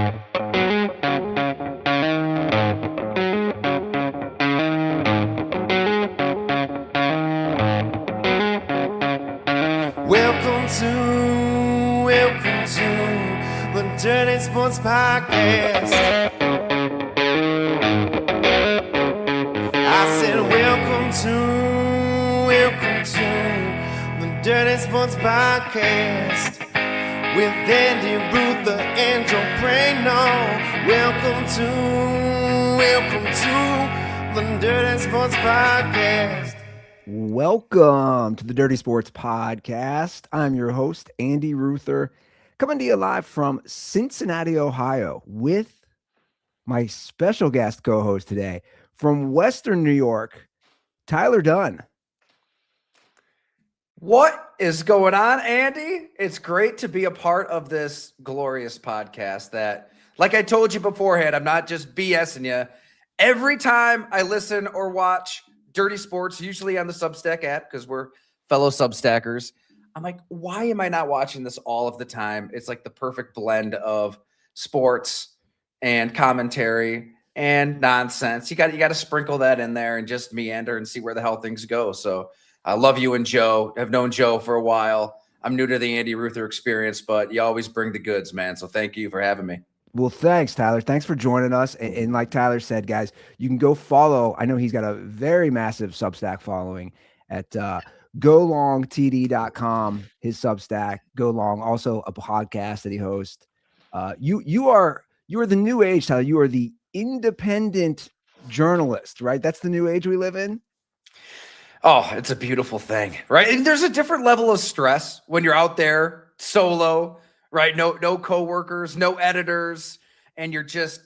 Welcome to the Dirty Sports Podcast. I said welcome to the Dirty Sports Podcast with Andy, Ruther, and Joe Prano. Welcome to the Dirty Sports Podcast. Welcome to the Dirty Sports Podcast. I'm your host, Andy Ruther, coming to you live from Cincinnati, Ohio, with my special guest co-host today from Western New York, Tyler Dunne. What is going on, Andy? It's great to be a part of this glorious podcast that, like I told you beforehand, I'm not just BSing you. Every time I listen or watch Dirty Sports, usually on the Substack app, because we're fellow Substackers, I'm like, why am I not watching this all of the time? It's like the perfect blend of sports and commentary and nonsense. You got to sprinkle that in there and just meander and see where the hell things go. So I love you and Joe. I've known Joe for a while. I'm new to the Andy Ruther experience, but you always bring the goods, man. So thank you for having me. Well, thanks, Tyler. Thanks for joining us. And like Tyler said, guys, you can go follow. I know he's got a very massive Substack following at golongtd.com, his Substack, Go Long, also a podcast that he hosts. You are the new age, Tyler. You are the independent journalist, right? That's the new age we live in. Oh, it's a beautiful thing, right? And there's a different level of stress when you're out there solo, right? No coworkers, no editors, and you're just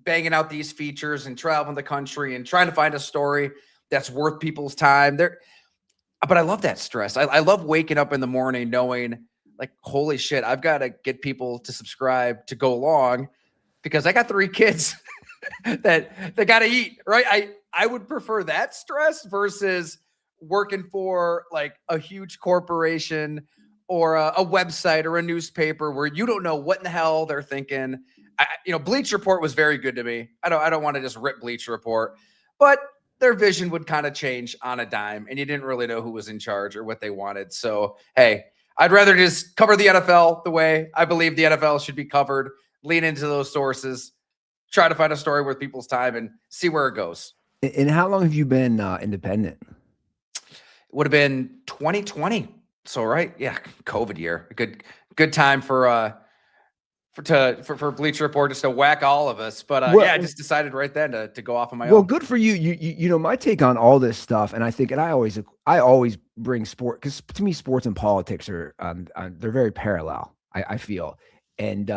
banging out these features and traveling the country and trying to find a story that's worth people's time. But I love that stress. I love waking up in the morning knowing, like, holy shit, I've got to get people to subscribe to Go Long because I got 3 kids that got to eat, right? I would prefer that stress versus working for like a huge corporation or a website or a newspaper where you don't know what in the hell they're thinking. Bleach Report was very good to me. I don't want to just rip Bleach Report, but their vision would kind of change on a dime and you didn't really know who was in charge or what they wanted. So, hey, I'd rather just cover the NFL the way I believe the NFL should be covered, lean into those sources, try to find a story worth people's time and see where it goes. And how long have you been independent? It would have been 2020. So, right. Yeah. COVID year. A good time for Bleacher Report just to whack all of us. But I just decided right then to go off on my own. Well, good for you. You know, my take on all this stuff, and I think, and I always bring sport, because to me, sports and politics are they're very parallel, I feel. And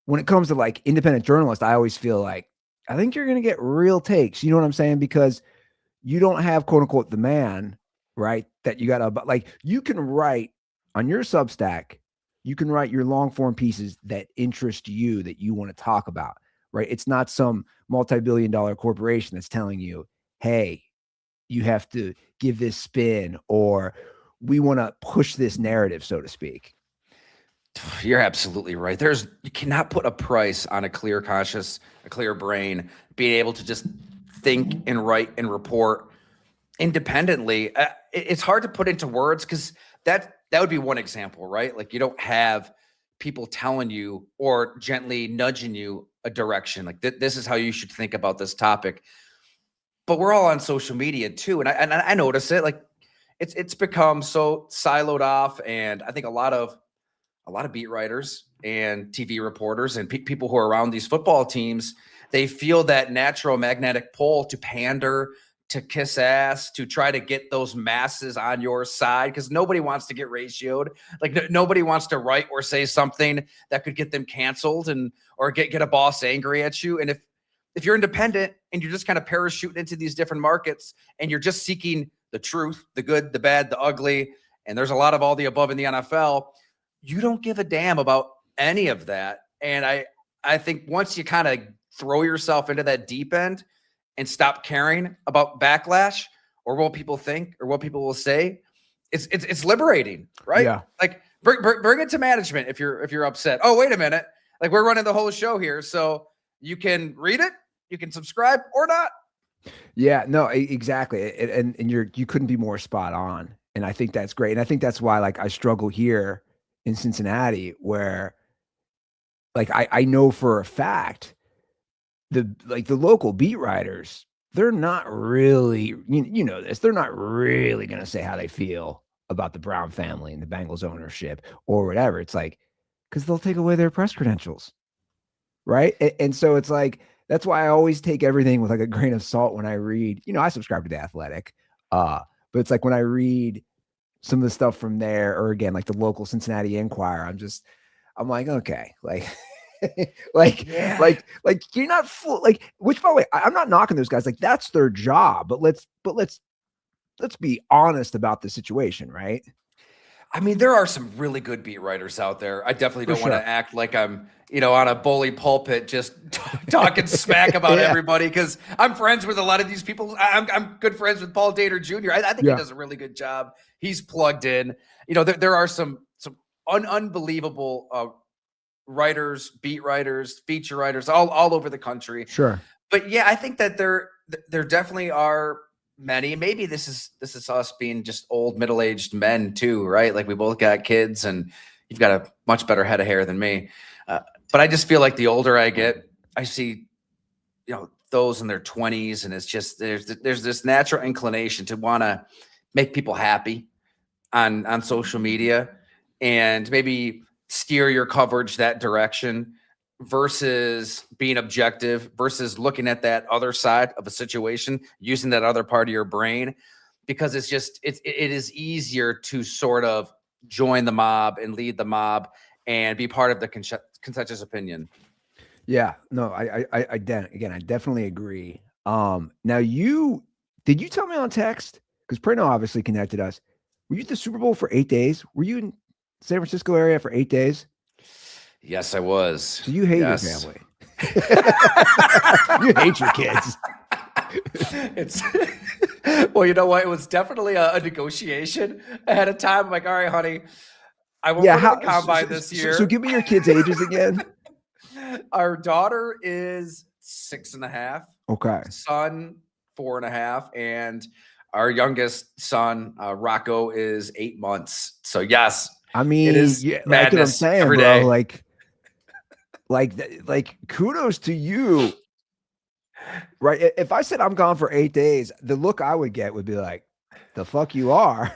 when it comes to like independent journalists, I always feel like I think you're gonna get real takes. You know what I'm saying? Because you don't have quote unquote the man, right? That you gotta, like, you can write on your Substack. You can write your long form pieces that interest you, that you want to talk about, right? It's not some multi-billion-dollar corporation that's telling you, hey, you have to give this spin, or we want to push this narrative, so to speak. You're absolutely right. You cannot put a price on a clear conscience, a clear brain, being able to just think and write and report independently. It's hard to put into words because that would be one example, right? Like, you don't have people telling you or gently nudging you a direction. Like, this is how you should think about this topic. But we're all on social media too. And I notice it, like, it's become so siloed off. And I think a lot of beat writers and TV reporters and people who are around these football teams, they feel that natural magnetic pull to pander, to kiss ass, to try to get those masses on your side, because nobody wants to get ratioed. Like, nobody wants to write or say something that could get them canceled or get a boss angry at you. And if you're independent and you're just kind of parachuting into these different markets and you're just seeking the truth, the good, the bad, the ugly, and there's a lot of all the above in the NFL, you don't give a damn about any of that. And I think once you kind of throw yourself into that deep end and stop caring about backlash or what people think or what people will say, it's liberating, right? Yeah. Like, bring it to management if you're upset. Oh, wait a minute. Like we're running the whole show here. So you can read it, you can subscribe or not. Yeah, no, exactly. And you couldn't be more spot on. And I think that's great. And I think that's why like I struggle here in Cincinnati where like I know for a fact the local beat writers, they're not really you know this, they're not really gonna say how they feel about the Brown family and the Bengals ownership or whatever. It's like because they'll take away their press credentials. Right. And so it's like that's why I always take everything with like a grain of salt when I read, I subscribe to The Athletic. But it's like when I read some of the stuff from there, or again, like the local Cincinnati Enquirer, I'm like, okay, like like you're not full, like, which by the way, I'm not knocking those guys, like that's their job, but let's be honest about the situation, right? I mean, there are some really good beat writers out there. I definitely don't want to act like I'm, on a bully pulpit just talking smack about everybody because I'm friends with a lot of these people. I'm good friends with Paul Dater Jr. I think he does a really good job. He's plugged in. There are some unbelievable writers, beat writers, feature writers all over the country. Sure. But yeah, I think that there definitely are many. Maybe this is us being just old middle-aged men too, right? Like we both got kids and you've got a much better head of hair than me. But I just feel like the older I get, I see, those in their 20s, and it's just there's this natural inclination to want to make people happy on social media and maybe steer your coverage that direction versus being objective, versus looking at that other side of a situation, using that other part of your brain, because it is easier to sort of join the mob and lead the mob and be part of the consensus opinion. Yeah, no, I definitely agree. Now did you tell me on text? Because Prano obviously connected us. Were you at the Super Bowl for 8 days? Were you in San Francisco area for 8 days? Yes, I was. So you hate your family. You hate your kids. Well, you know what? It was definitely a negotiation ahead of time. I'm like, all right, honey, I won't go to the combine this year. So give me your kids' ages again. Our daughter is 6.5. Okay. Son 4.5, and our youngest son Rocco is 8 months. So yes, I mean, it is like madness what I'm saying, every bro. day. Like kudos to you. Right. If I said I'm gone for 8 days, the look I would get would be like, the fuck you are.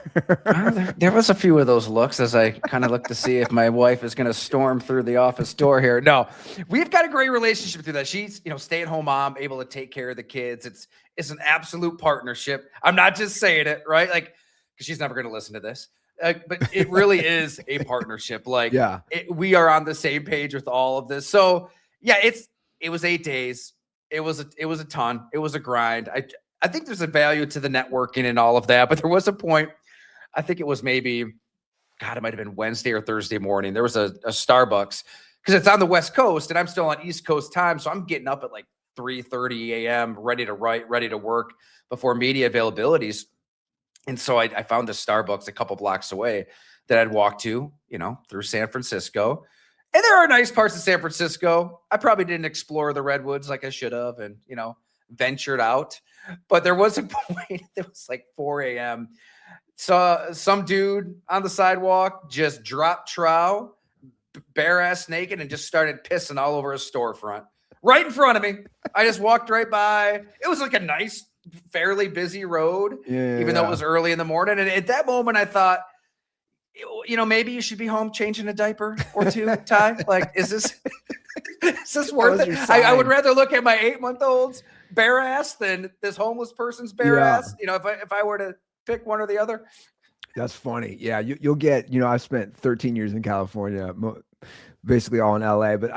There was a few of those looks as I kind of look to see if my wife is going to storm through the office door here. No, we've got a great relationship through that. She's, stay-at-home mom, able to take care of the kids. It's an absolute partnership. I'm not just saying it, right? Like, because she's never going to listen to this. But it really is a partnership. Like, we are on the same page with all of this. So yeah, it was 8 days. It was a ton. It was a grind. I think there's a value to the networking and all of that, but there was a point, I think it was maybe, God, it might have been Wednesday or Thursday morning. There was a Starbucks because it's on the West Coast and I'm still on East Coast time. So I'm getting up at like 3:30 a.m., ready to write, ready to work before media availabilities. And so I found a Starbucks a couple blocks away that I'd walk to, through San Francisco. And there are nice parts of San Francisco. I probably didn't explore the redwoods like I should have and, ventured out. But there was a point, it was like 4 a.m. Saw some dude on the sidewalk just dropped trow, bare ass naked, and just started pissing all over a storefront right in front of me. I just walked right by. It was like a nice, fairly busy road, even though it was early in the morning. And at that moment, I thought, maybe you should be home changing a diaper or two, Ty. Like, is this worth it? I would rather look at my 8-month-old's bare ass than this homeless person's bare ass. If I were to pick one or the other. That's funny. Yeah, you'll get. I've spent 13 years in California, basically all in LA, but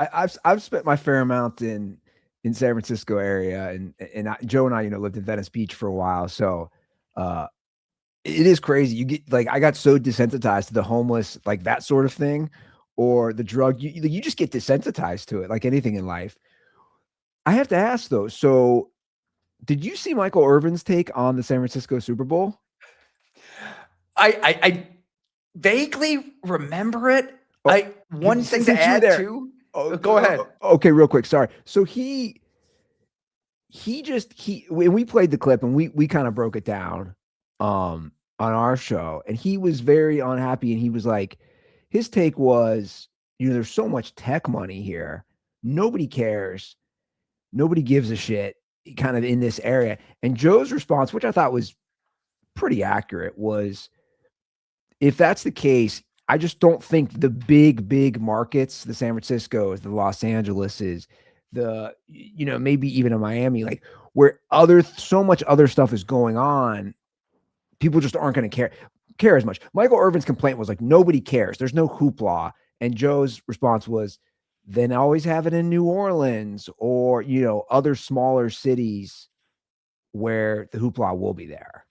I've spent my fair amount in San Francisco area, and Joe and I, lived in Venice Beach for a while, so it is crazy. You get like I got so desensitized to the homeless, like that sort of thing, or the drug. You just get desensitized to it, like anything in life. I have to ask though. So, did you see Michael Irvin's take on the San Francisco Super Bowl? I vaguely remember it. One thing to add too. Go ahead. Okay, real quick. Sorry. So when we played the clip and we kind of broke it down on our show, and he was very unhappy, and he was like, his take was, there's so much tech money here. Nobody cares. Nobody gives a shit kind of in this area. And Joe's response, which I thought was pretty accurate, was, if that's the case, I just don't think the big markets, the San Franciscos, the Los Angeleses, the, maybe even in Miami, like where so much other stuff is going on, people just aren't going to care as much. Michael Irvin's complaint was like, nobody cares. There's no hoopla. And Joe's response was, then always have it in New Orleans or, other smaller cities where the hoopla will be there.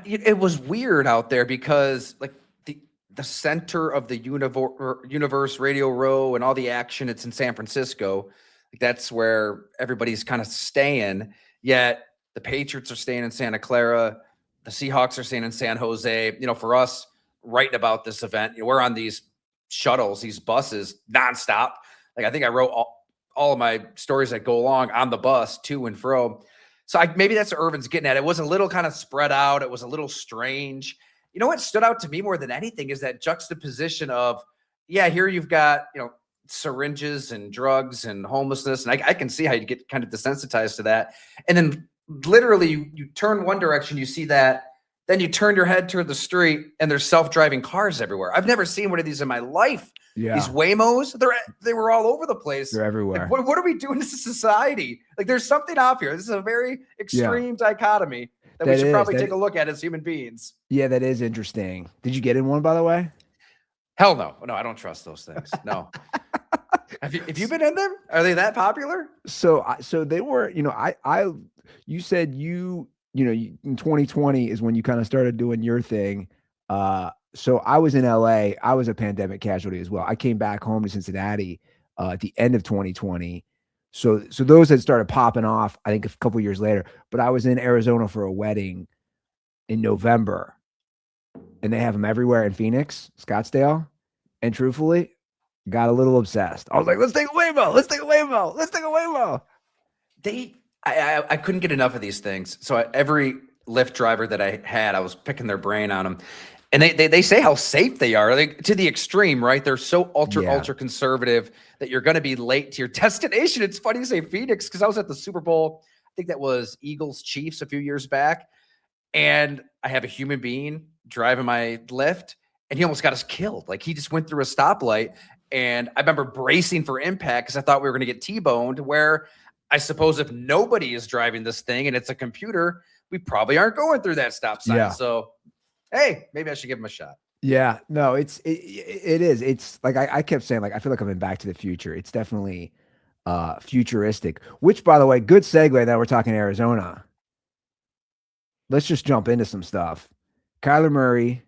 It was weird out there because like the center of the universe, Radio Row, and all the action, it's in San Francisco. Like that's where everybody's kind of staying. Yet the Patriots are staying in Santa Clara. The Seahawks are staying in San Jose. For us writing about this event, we're on these shuttles, these buses nonstop. Like I think I wrote all of my stories that go along on the bus to and fro. So maybe that's what Irvin's getting at. It was a little kind of spread out. It was a little strange. What stood out to me more than anything is that juxtaposition of, here you've got, syringes and drugs and homelessness. And I can see how you get kind of desensitized to that. And then literally you turn one direction, you see that, then you turn your head toward the street and there's self-driving cars everywhere. I've never seen one of these in my life. Yeah. These Waymos, they were all over the place. They're everywhere. Like, what are we doing as a society? Like there's something off here. This is a very extreme dichotomy that we should probably take a look at as human beings. Yeah, that is interesting. Did you get in one, by the way? Hell no. No, I don't trust those things. No. Have you been in them? Are they that popular? So they were, you said in 2020 is when you kind of started doing your thing. So I was in LA. I was a pandemic casualty as well. I came back home to Cincinnati at the end of 2020. So those had started popping off, I think, a couple years later. But I was in Arizona for a wedding in November, and they have them everywhere in Phoenix, Scottsdale. And truthfully, got a little obsessed. I was like, let's take a Waymo. Let's take a Waymo. Let's take a Waymo. I couldn't get enough of these things. So every Lyft driver that I had, I was picking their brain on them. And they say how safe they are, like to the extreme, right? They're so ultra conservative that you're going to be late to your destination. It's funny you say Phoenix because I was at the Super Bowl. I think that was Eagles Chiefs a few years back. And I have a human being driving my Lyft, and he almost got us killed. Like he just went through a stoplight. And I remember bracing for impact because I thought we were going to get T-boned, where I suppose if nobody is driving this thing and it's a computer, we probably aren't going through that stop sign. Yeah. So, hey, maybe I should give him a shot. Yeah, no, it is. It's like, I kept saying, like, I feel like I'm in Back to the Future. It's definitely futuristic, which, by the way, good segue that we're talking Arizona. Let's just jump into some stuff. Kyler Murray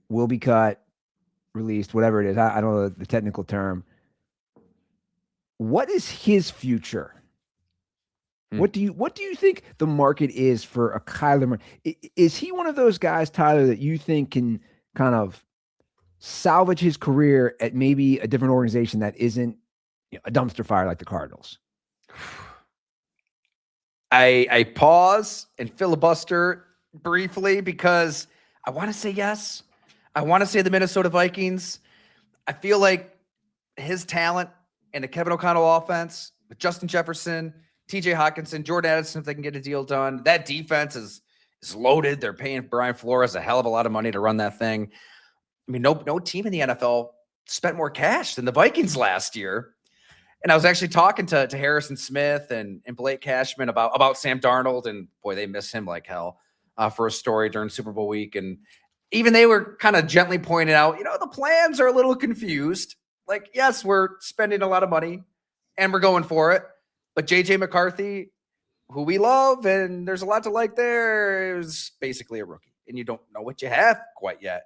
will be cut, released, whatever it is. I don't know the technical term. What is his future? What do you think the market is for a Kyler Murray? Is he one of those guys, Tyler, that you think can kind of salvage his career at maybe a different organization that isn't a dumpster fire like the Cardinals? I pause and filibuster briefly because I want to say yes. I want to say the Minnesota Vikings. I feel like his talent in the Kevin O'Connell offense with Justin Jefferson, TJ Hawkinson, Jordan Addison, if they can get a deal done. That defense is loaded. They're paying Brian Flores a hell of a lot of money to run that thing. I mean, no team in the NFL spent more cash than the Vikings last year. And I was actually talking to Harrison Smith and Blake Cashman about Sam Darnold, and boy, they miss him like hell for a story during Super Bowl week. And even they were kind of gently pointing out, the plans are a little confused. Like, yes, we're spending a lot of money and we're going for it. But JJ McCarthy, who we love, and there's a lot to like there, is basically a rookie. And you don't know what you have quite yet.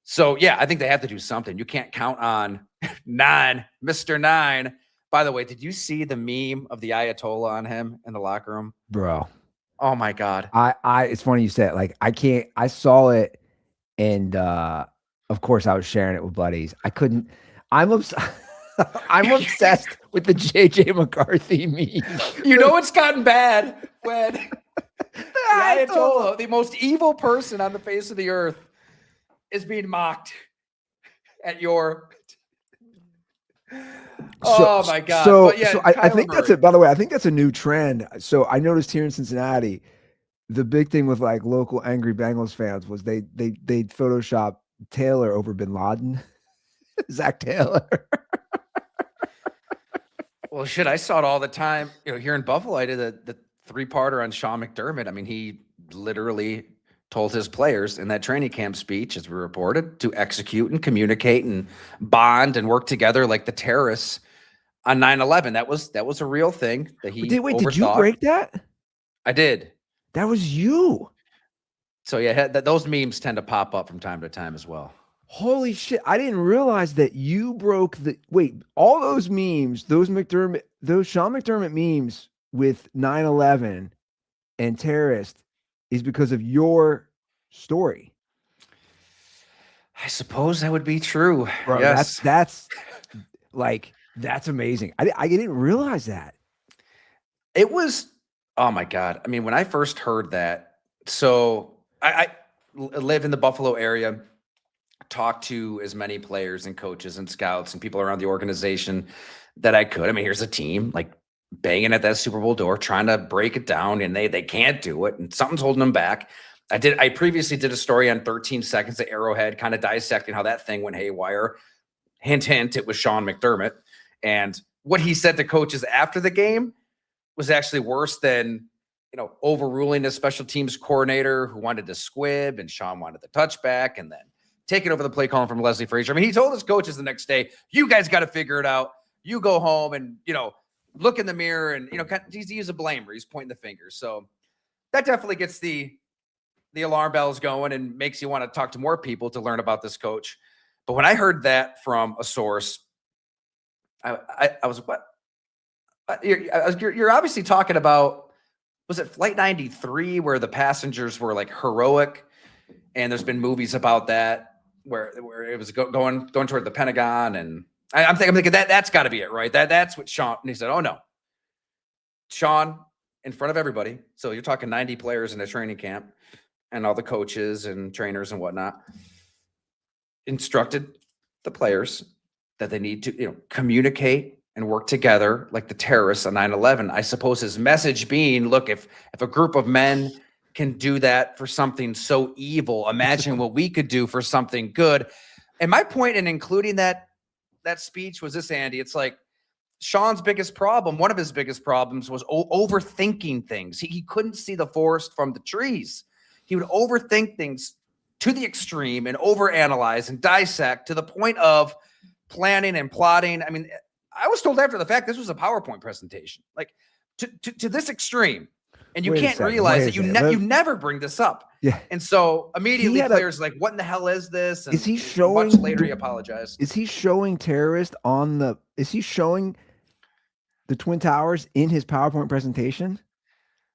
So, yeah, I think they have to do something. You can't count on Mr. 9. By the way, did you see the meme of the Ayatollah on him in the locker room? Bro. Oh, my God. It's funny you said, like, I saw it, and of course I was sharing it with buddies. I'm obsessed. I'm obsessed with the JJ McCarthy meme. You know it's gotten the I Ayatollah, the most evil person on the face of the earth, is being mocked at your. Oh my God! So, But yeah, I Kyler think that's Murray. it. By the way, I think that's a new trend. So I noticed here in Cincinnati, the big thing with like local angry Bengals fans was they Photoshop Taylor over Bin Laden, Zach Taylor. Well, shit, I saw it all the time. Here in Buffalo, I did the 3-parter on Sean McDermott. I mean, he literally told his players in that training camp speech, as we reported, to execute and communicate and bond and work together like the terrorists on 9/11. That was a real thing that he Did you overthought. break that? I did. That was you. So yeah, those memes tend to pop up from time to time as well. Holy shit. I didn't realize that you broke all those memes, those Sean McDermott memes with 9/11 and terrorist is because of your story. I suppose that would be true. Bro, yes. That's amazing. I didn't realize that. It was, oh my God. I mean, when I first heard that, so I live in the Buffalo area, talk to as many players and coaches and scouts and people around the organization that I could. I mean, here's a team like banging at that Super Bowl door, trying to break it down, and they can't do it, and something's holding them back. I previously did a story on 13 Seconds at Arrowhead, kind of dissecting how that thing went haywire. Hint, hint, it was Sean McDermott. And what he said to coaches after the game was actually worse than, overruling a special teams coordinator who wanted to squib, and Sean wanted the touchback, and then taking over the play calling from Leslie Frazier. I mean, he told his coaches the next day, you guys got to figure it out. You go home and, look in the mirror and, he's a blamer. He's pointing the finger. So that definitely gets the alarm bells going and makes you want to talk to more people to learn about this coach. But when I heard that from a source, I was, what? You're obviously talking about, was it Flight 93 where the passengers were like heroic? And there's been movies about that where it was going toward the Pentagon. And I'm thinking that's got to be it, right? That's what Sean, and he said, oh no. Sean, in front of everybody. So you're talking 90 players in a training camp and all the coaches and trainers and whatnot, instructed the players that they need to, communicate and work together like the terrorists on 9/11. I suppose his message being, look, if a group of men can do that for something so evil, imagine what we could do for something good. And my point in including that speech was this, Andy. It's like Sean's biggest problem, one of his biggest problems, was overthinking things. He couldn't see the forest from the trees. He would overthink things to the extreme and overanalyze and dissect to the point of planning and plotting. I mean, I was told after the fact this was a PowerPoint presentation, like to this extreme. And you can't realize that you never bring this up. Yeah. And so immediately players like, what in the hell is this? And is he showing? Much later, he apologized. Is he showing terrorist is he showing the Twin Towers in his PowerPoint presentation?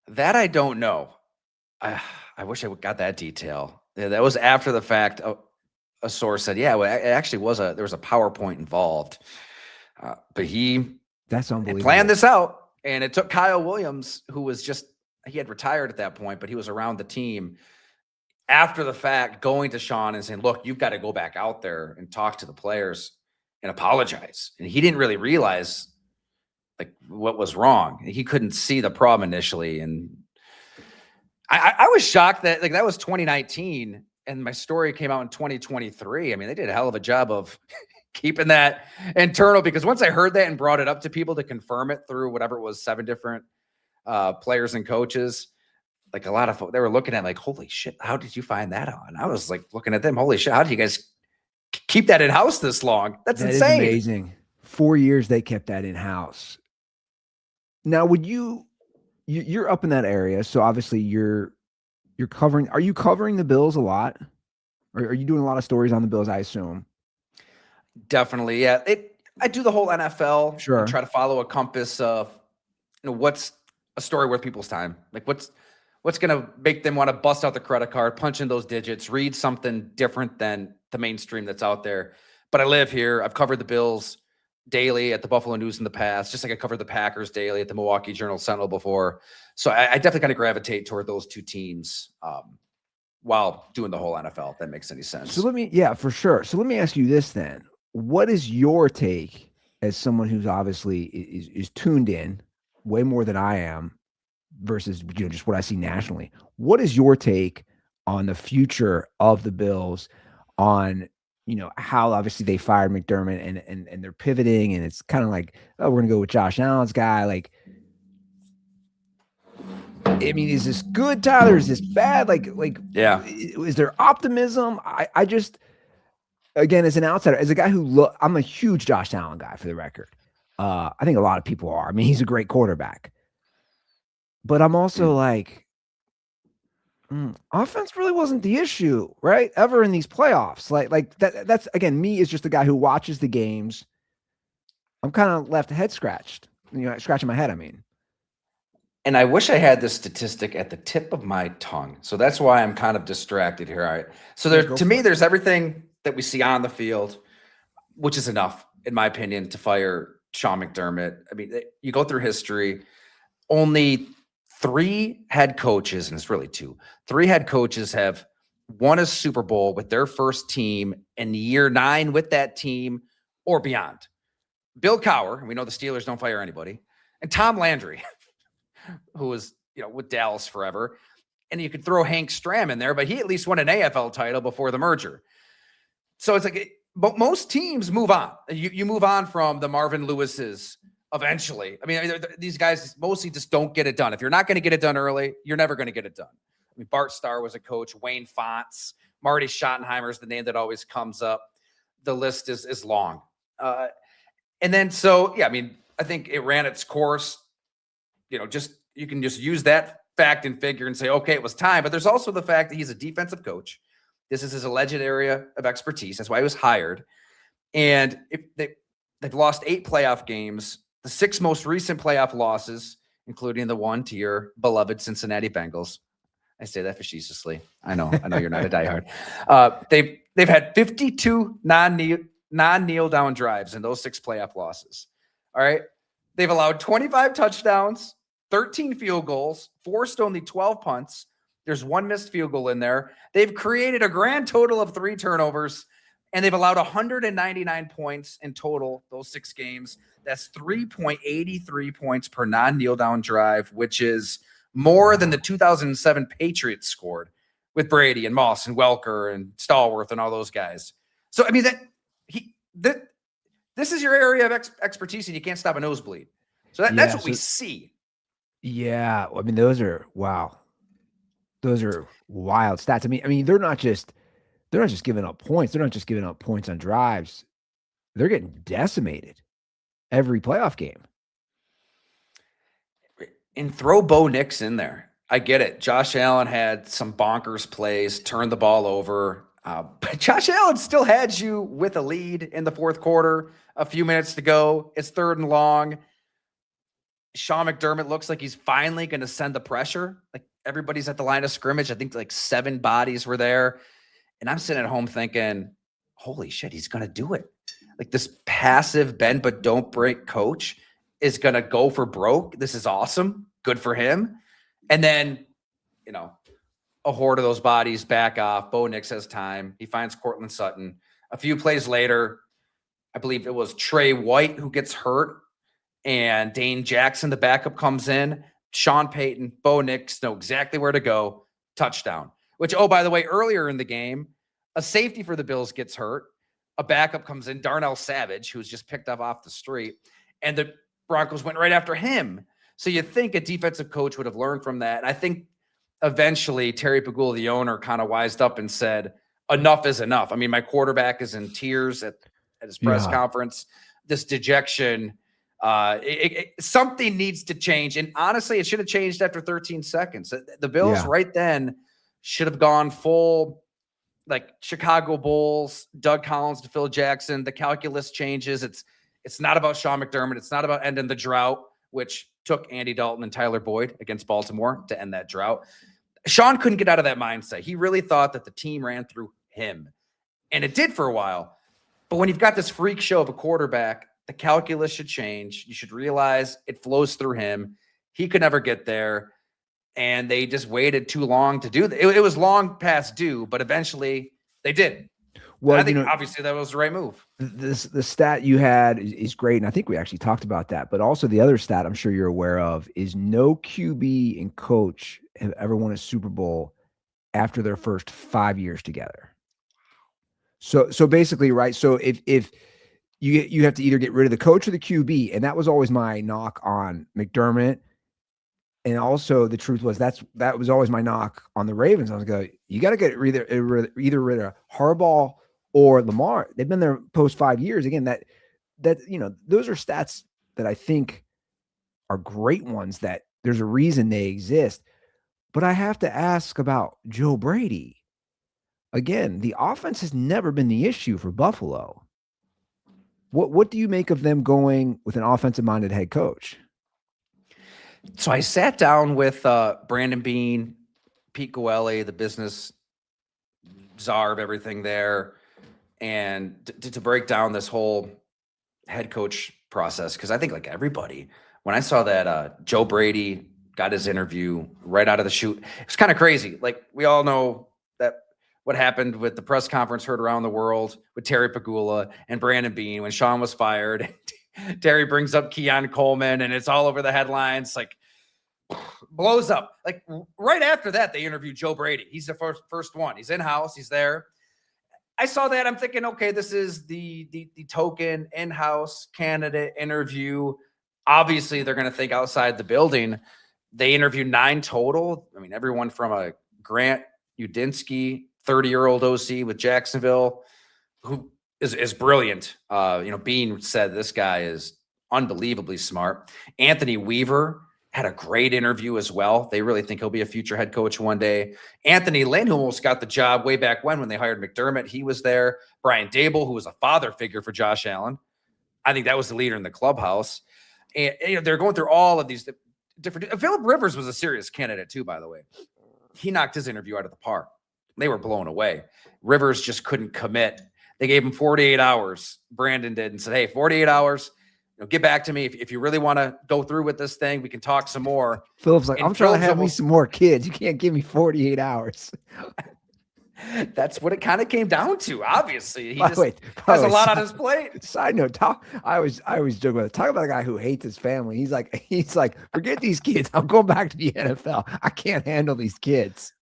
That I don't know. I wish I got that detail. Yeah, that was after the fact. A source said, yeah, well, it actually there was a PowerPoint involved. But that's unbelievable. Planned this out. And it took Kyle Williams, who was he had retired at that point, but he was around the team after the fact, going to Sean and saying, look, you've got to go back out there and talk to the players and apologize. And he didn't really realize like what was wrong. He couldn't see the problem initially. And I was shocked that that was 2019 and my story came out in 2023. I mean, they did a hell of a job of keeping that internal, because once I heard that and brought it up to people to confirm it through whatever it was, 7 different players and coaches, like a lot of folks, they were looking at like, holy shit, how did you find that on? I was like looking at them, holy shit, how did you guys keep that in house this long? That's insane. Is amazing. 4 years they kept that in house. Now, you're up in that area, so obviously you're covering. Are you covering the Bills a lot, or are you doing a lot of stories on the Bills? I assume. Definitely, yeah. I do the whole NFL. Sure. Try to follow a compass of, what's a story worth people's time. Like what's going to make them want to bust out the credit card, punch in those digits, read something different than the mainstream that's out there. but I live here. I've covered the Bills daily at the Buffalo News in the past, just like I covered the Packers daily at the Milwaukee Journal-Sentinel before. So I definitely kind of gravitate toward those two teams while doing the whole NFL, if that makes any sense. So for sure. So let me ask you this then. What is your take as someone who's obviously is tuned in way more than I am versus just what I see nationally? What is your take on the future of the Bills, on how obviously they fired McDermott and they're pivoting, and it's kind of like, oh, we're gonna go with Josh Allen's guy. Like, I mean, is this good, Tyler? Is this bad? Yeah. Is there optimism? I just, again, as an outsider, as a guy I'm a huge Josh Allen guy, for the record. I think a lot of people are. I mean, he's a great quarterback, but I'm also like, offense really wasn't the issue, right? Ever in these playoffs. Like that's, again, me as just a guy who watches the games. I'm kind of left head scratched, scratching my head. I mean. And I wish I had this statistic at the tip of my tongue. So that's why I'm kind of distracted here. All right. So there's everything that we see on the field, which is enough, in my opinion, to fire Sean McDermott. I mean, you go through history, only 3 head coaches, and it's really 2, 3 head coaches have won a Super Bowl with their first team in year 9 with that team or beyond. Bill Cowher, we know the Steelers don't fire anybody, and Tom Landry, who was, with Dallas forever. And you could throw Hank Stram in there, but he at least won an AFL title before the merger. So it's like, but most teams move on. You move on from the Marvin Lewis's eventually. I mean, these guys mostly just don't get it done. If you're not going to get it done early, you're never going to get it done. I mean, Bart Starr was a coach, Wayne Fonts, Marty Schottenheimer is the name that always comes up. The list is long. And then, I mean, I think it ran its course. You can just use that fact and figure and say, okay, it was time. But there's also the fact that he's a defensive coach. This is his alleged area of expertise. That's why he was hired. And they've lost 8 playoff games. The 6 most recent playoff losses, including the one to your beloved Cincinnati Bengals. I say that facetiously. I know you're not a diehard. They've had 52 non-kneel down drives in those 6 playoff losses. All right. They've allowed 25 touchdowns, 13 field goals, forced only 12 punts. There's 1 missed field goal in there. They've created a grand total of 3 turnovers, and they've allowed 199 points in total those 6 games. That's 3.83 points per non-kneel down drive, which is more than the 2007 Patriots scored with Brady and Moss and Welker and Stallworth and all those guys. So, I mean, this is your area of expertise, and you can't stop a nosebleed. So that's what we see. Yeah. I mean, those are, wow. Those are wild stats. I mean, they're not just giving up points. They're not just giving up points on drives. They're getting decimated every playoff game. And throw Bo Nix in there. I get it. Josh Allen had some bonkers plays, turned the ball over. But Josh Allen still had you with a lead in the 4th quarter, a few minutes to go. It's 3rd and long. Sean McDermott looks like he's finally going to send the pressure. Like, everybody's at the line of scrimmage. I think like 7 bodies were there. And I'm sitting at home thinking, holy shit, he's going to do it. Like, this passive bend but don't break coach is going to go for broke. This is awesome. Good for him. And then, a horde of those bodies back off. Bo Nix has time. He finds Cortland Sutton. A few plays later, I believe it was Trey White who gets hurt, and Dane Jackson, the backup, comes in. Sean Payton, Bo Nix know exactly where to go. Touchdown. Which, oh, by the way, earlier in the game, a safety for the Bills gets hurt. A backup comes in, Darnell Savage, who's just picked up off the street, and the Broncos went right after him. So you think a defensive coach would have learned from that. And I think eventually Terry Pagula, the owner, kind of wised up and said, enough is enough. I mean, my quarterback is in tears at his press conference. This dejection, something needs to change. And honestly, it should have changed after 13 seconds. The Bills right then should have gone full, like, Chicago Bulls, Doug Collins to Phil Jackson. The calculus changes. It's not about Sean McDermott. It's not about ending the drought, which took Andy Dalton and Tyler Boyd against Baltimore to end that drought. Sean couldn't get out of that mindset. He really thought that the team ran through him, and it did for a while. But when you've got this freak show of a quarterback, the calculus should change. You should realize it flows through him. He could never get there. And they just waited too long to do that. It was long past due, but eventually they did. Well, I think obviously that was the right move. The stat you had is great, and I think we actually talked about that. But also the other stat I'm sure you're aware of is no QB and coach have ever won a Super Bowl after their first 5 years together. So basically, right? So if you have to either get rid of the coach or the QB, and that was always my knock on McDermott. And also the truth was that was always my knock on the Ravens. I was going, you got to get either rid of Harbaugh or Lamar. They've been there post 5 years. Again, that those are stats that I think are great ones, that there's a reason they exist. But I have to ask about Joe Brady. Again, the offense has never been the issue for Buffalo. What do you make of them going with an offensive-minded head coach? So I sat down with Brandon Beane, Pete Goelli, the business czar of everything there, and to break down this whole head coach process. Because I think, like everybody, when I saw that Joe Brady got his interview right out of the chute, it's kind of crazy. Like, we all know that what happened with the press conference heard around the world with Terry Pagula and Brandon Beane when Sean was fired. Terry brings up Keon Coleman, and it's all over the headlines, like blows up. Like right after that, they interviewed Joe Brady. He's the first one. He's in-house. He's there. I saw that. I'm thinking, okay, this is the token in-house candidate interview. Obviously, they're going to think outside the building. They interviewed 9 total. I mean, everyone from a Grant Udinsky, 30-year-old OC with Jacksonville, who is brilliant. Beane said this guy is unbelievably smart. Anthony Weaver had a great interview as well. They really think he'll be a future head coach one day. Anthony Lynn, who almost got the job way back when they hired McDermott, he was there. Brian Dable, who was a father figure for Josh Allen. I think that was the leader in the clubhouse. And they're going through all of these different. Phillip Rivers was a serious candidate too, by the way. He knocked his interview out of the park. They were blown away. Rivers just couldn't commit. They gave him 48 hours. Brandon did, and said, hey, 48 hours. Get back to me. If you really want to go through with this thing, we can talk some more. Philip's like, I'm trying to have me some more kids. You can't give me 48 hours. That's what it kind of came down to. Obviously, he has a lot on his plate. Side note, I always joke about it. Talk about a guy who hates his family. He's like, forget these kids. I'm going back to the NFL. I can't handle these kids.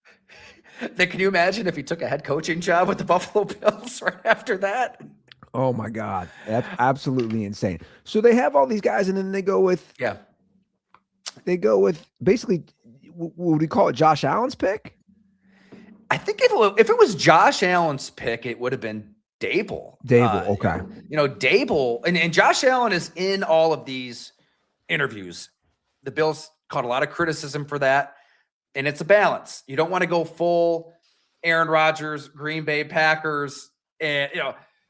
Then can you imagine if he took a head coaching job with the Buffalo Bills right after that? Oh my God. That's absolutely insane. So they have all these guys, and then they go with basically, would we call it Josh Allen's pick? I think if it was Josh Allen's pick, it would have been Dable. Okay. Dable, and Josh Allen is in all of these interviews. The Bills caught a lot of criticism for that, and it's a balance. You don't want to go full Aaron Rodgers, Green Bay Packers, and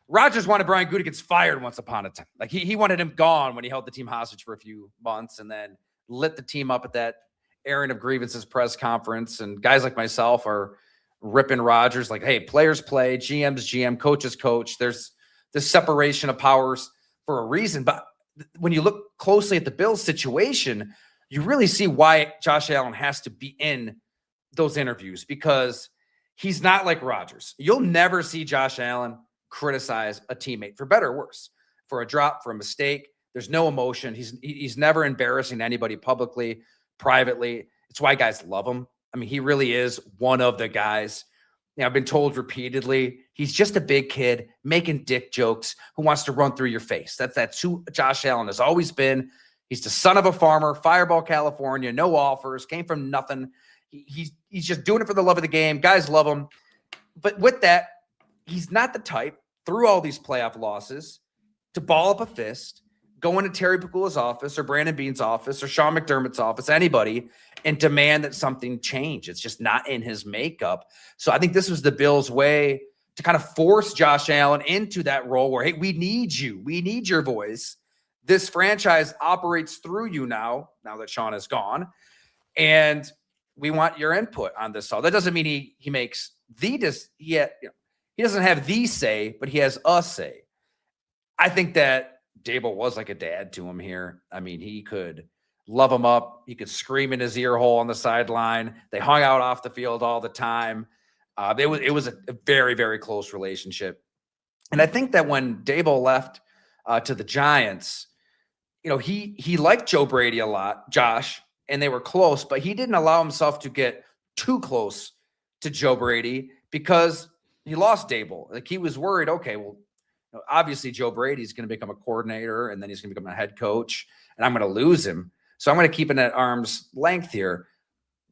Rodgers wanted Brian Gutekunst fired once upon a time. Like he wanted him gone when he held the team hostage for a few months, and then lit the team up at that airing of grievances press conference. And guys like myself are ripping Rodgers like, hey, players play, GM's GM, coaches coach. There's this separation of powers for a reason. But when you look closely at the Bills situation, you really see why Josh Allen has to be in those interviews, because he's not like Rodgers. You'll never see Josh Allen criticize a teammate, for better or worse, for a drop, for a mistake. There's no emotion. He's never embarrassing anybody publicly, privately. It's why guys love him. I mean, he really is one of the guys. I've been told repeatedly, he's just a big kid making dick jokes who wants to run through your face. That's who Josh Allen has always been. He's the son of a farmer, Fireball, California, no offers, came from nothing. He's just doing it for the love of the game. Guys love him. But with that, he's not the type, through all these playoff losses, to ball up a fist, go into Terry Pagula's office or Brandon Beane's office or Sean McDermott's office, anybody, and demand that something change. It's just not in his makeup. So I think this was the Bills' way to kind of force Josh Allen into that role where, hey, we need you. We need your voice. This franchise operates through you now that Sean is gone. And we want your input on this. So that doesn't mean he makes he doesn't have the say, but he has a say. I think that Dable was like a dad to him here. I mean, he could love him up. He could scream in his ear hole on the sideline. They hung out off the field all the time. It was a very, very close relationship. And I think that when Dable left to the Giants, he liked Joe Brady a lot, Josh, and they were close, but he didn't allow himself to get too close to Joe Brady because he lost Dable. Like, he was worried, okay, well, obviously Joe Brady's going to become a coordinator and then he's going to become a head coach and I'm going to lose him. So I'm going to keep him at arm's length here.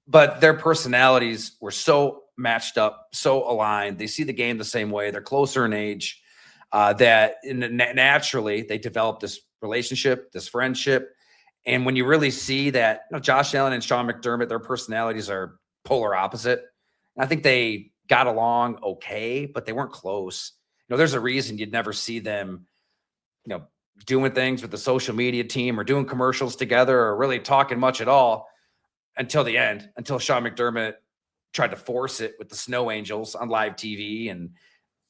But their personalities were so matched up, so aligned. They see the game the same way. They're closer in age that naturally they developed this relationship, this friendship. And when you really see that, Josh Allen and Sean McDermott, their personalities are polar opposite. And I think they got along okay, but they weren't close. There's a reason you'd never see them, doing things with the social media team or doing commercials together or really talking much at all until the end, until Sean McDermott tried to force it with the Snow Angels on live TV and,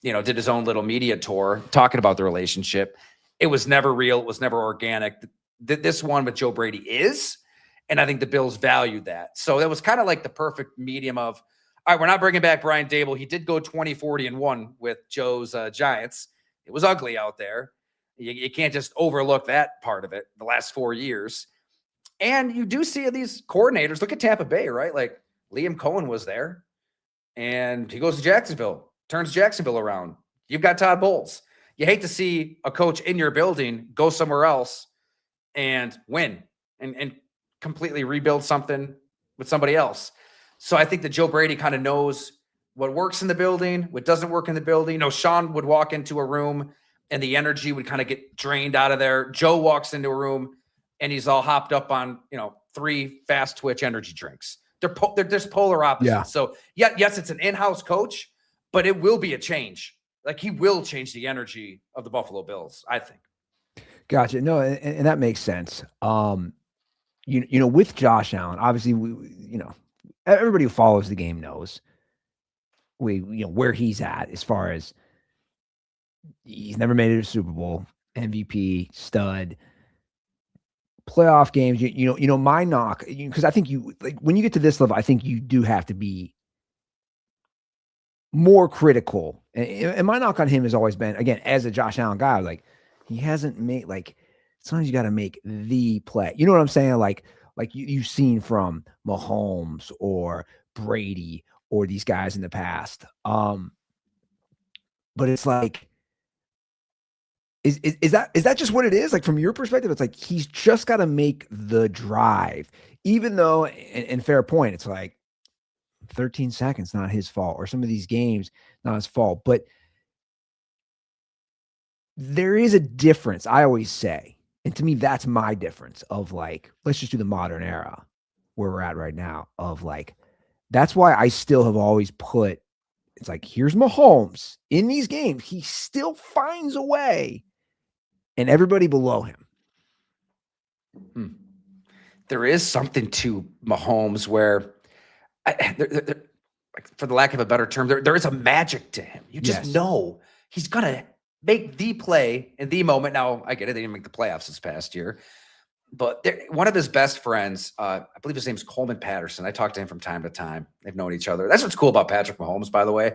did his own little media tour talking about the relationship. It was never real. It was never organic. This one with Joe Brady is, and I think the Bills valued that. So that was kind of like the perfect medium of, all right, we're not bringing back Brian Dable. He did go 20-40-1 with Joe's Giants. It was ugly out there. You can't just overlook that part of it, the last 4 years. And you do see these coordinators. Look at Tampa Bay, right? Like, Liam Cohen was there, and he goes to Jacksonville, turns Jacksonville around. You've got Todd Bowles. You hate to see a coach in your building go somewhere else and win and completely rebuild something with somebody else. So I think that Joe Brady kind of knows what works in the building, what doesn't work in the building. Sean would walk into a room and the energy would kind of get drained out of there. Joe walks into a room and he's all hopped up on, 3 fast twitch energy drinks. They're just polar opposites. Yeah. So yes, it's an in-house coach, but it will be a change. Like, he will change the energy of the Buffalo Bills, I think. Gotcha. No, and that makes sense. With Josh Allen, obviously, everybody who follows the game knows where he's at as far as he's never made it to a Super Bowl, MVP, stud, playoff games. My knock, because I think when you get to this level, I think you do have to be more critical. And my knock on him has always been, again, as a Josh Allen guy, like, he hasn't made, like, sometimes you got to make the play. You know what I'm saying? Like you've seen from Mahomes or Brady or these guys in the past. But it's like, is that just what it is? Like, from your perspective, it's like he's just got to make the drive, even though, and fair point, it's like 13 seconds, not his fault, or some of these games, not his fault. But there is a difference, I always say. And to me, that's my difference of, like, let's just do the modern era where we're at right now of, like, that's why I still have always put, it's like, here's Mahomes in these games. He still finds a way, and everybody below him. There is something to Mahomes where, for the lack of a better term, there is a magic to him. You just know he's going to make the play in the moment. Now, I get it. They didn't make the playoffs this past year. But one of his best friends, I believe his name's Coleman Patterson. I talk to him from time to time. They've known each other. That's what's cool about Patrick Mahomes, by the way.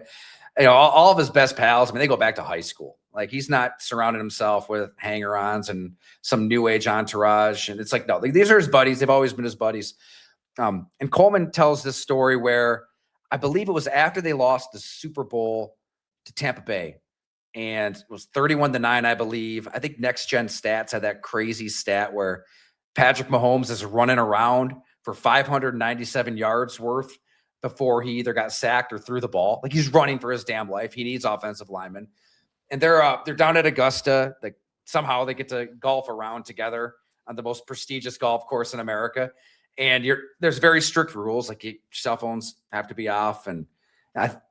All of his best pals, I mean, they go back to high school. Like, he's not surrounded himself with hanger-ons and some new age entourage. And it's like, no, these are his buddies. They've always been his buddies. And Coleman tells this story where I believe it was after they lost the Super Bowl to Tampa Bay. And it was 31-9, I believe. I think Next Gen Stats had that crazy stat where Patrick Mahomes is running around for 597 yards worth before he either got sacked or threw the ball. Like, he's running for his damn life. He needs offensive linemen. And they're down at Augusta. Like, somehow they get to golf around together on the most prestigious golf course in America. And there's very strict rules. Like, your cell phones have to be off. And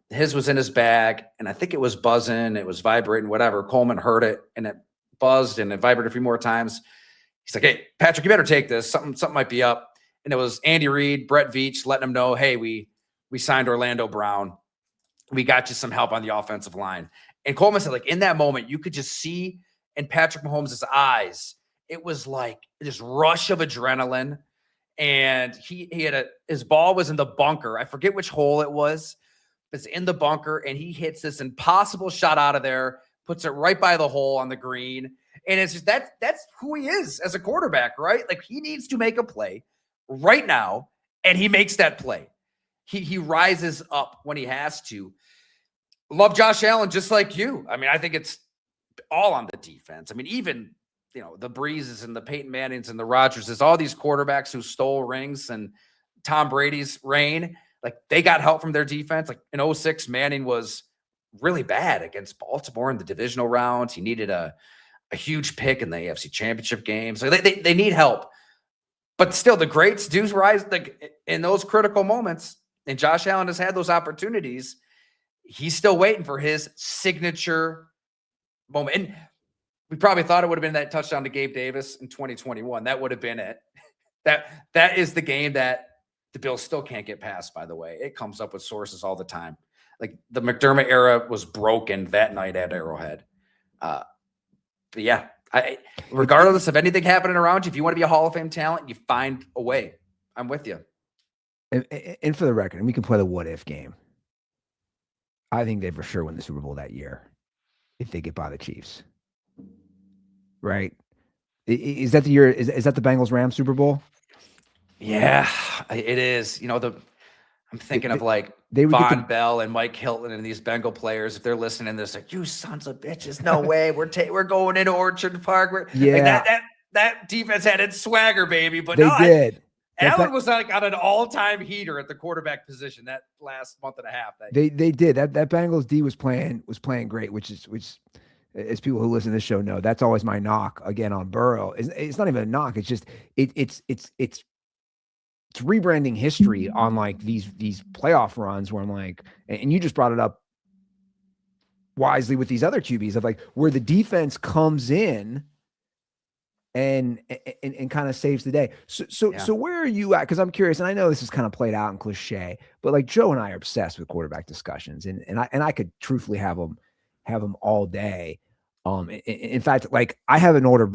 his was in his bag, and I think it was buzzing. It was vibrating, whatever. Coleman heard it, and it buzzed, and it vibrated a few more times. He's like, hey, Patrick, you better take this. Something might be up. And it was Andy Reid, Brett Veach letting him know, hey, we signed Orlando Brown. We got you some help on the offensive line. And Coleman said, like, in that moment, you could just see in Patrick Mahomes' eyes, it was like this rush of adrenaline. And he had his ball was in the bunker. I forget which hole it was. It's in the bunker, and he hits this impossible shot out of there, puts it right by the hole on the green. And it's just that's who he is as a quarterback, right? Like, he needs to make a play right now, and he makes that play. He rises up when he has to. Love Josh Allen just like you. I mean, I think it's all on the defense. I mean, even the Breezes and the Peyton Mannings and the Rodgerses, all these quarterbacks who stole rings and Tom Brady's reign, like, they got help from their defense. Like in 2006, Manning was really bad against Baltimore in the divisional round. He needed a huge pick in the AFC Championship game. So they need help. But still, the greats do rise in those critical moments. And Josh Allen has had those opportunities. He's still waiting for his signature moment. And we probably thought it would have been that touchdown to Gabe Davis in 2021. That would have been it. That is the game that the Bills still can't get past, by the way. It comes up with sources all the time. Like, the McDermott era was broken that night at Arrowhead. But yeah, regardless of anything happening around you, if you want to be a Hall of Fame talent, you find a way. I'm with you. And for the record, and we can play the what if game. I think they for sure win the Super Bowl that year if they get by the Chiefs. Right? Is that the year? Is that the Bengals-Rams Super Bowl? Yeah, it is. I'm thinking of like Von Bell and Mike Hilton and these Bengal players. If they're listening, they're like, "You sons of bitches! No way! We're going into Orchard Park." That defense had its swagger, baby. But they did. Allen was like on an all-time heater at the quarterback position that last month and a half. They did. That Bengals D was playing great, which as people who listen to this show know, that's always my knock again on Burrow. It's not even a knock. It's just it's rebranding history on like these playoff runs where I'm like, and you just brought it up wisely with these other QBs of like where the defense comes in and kind of saves the day. So where are you at? Because I'm curious, and I know this is kind of played out in cliche, but like Joe and I are obsessed with quarterback discussions, and I could truthfully have them all day. In fact, like I have one of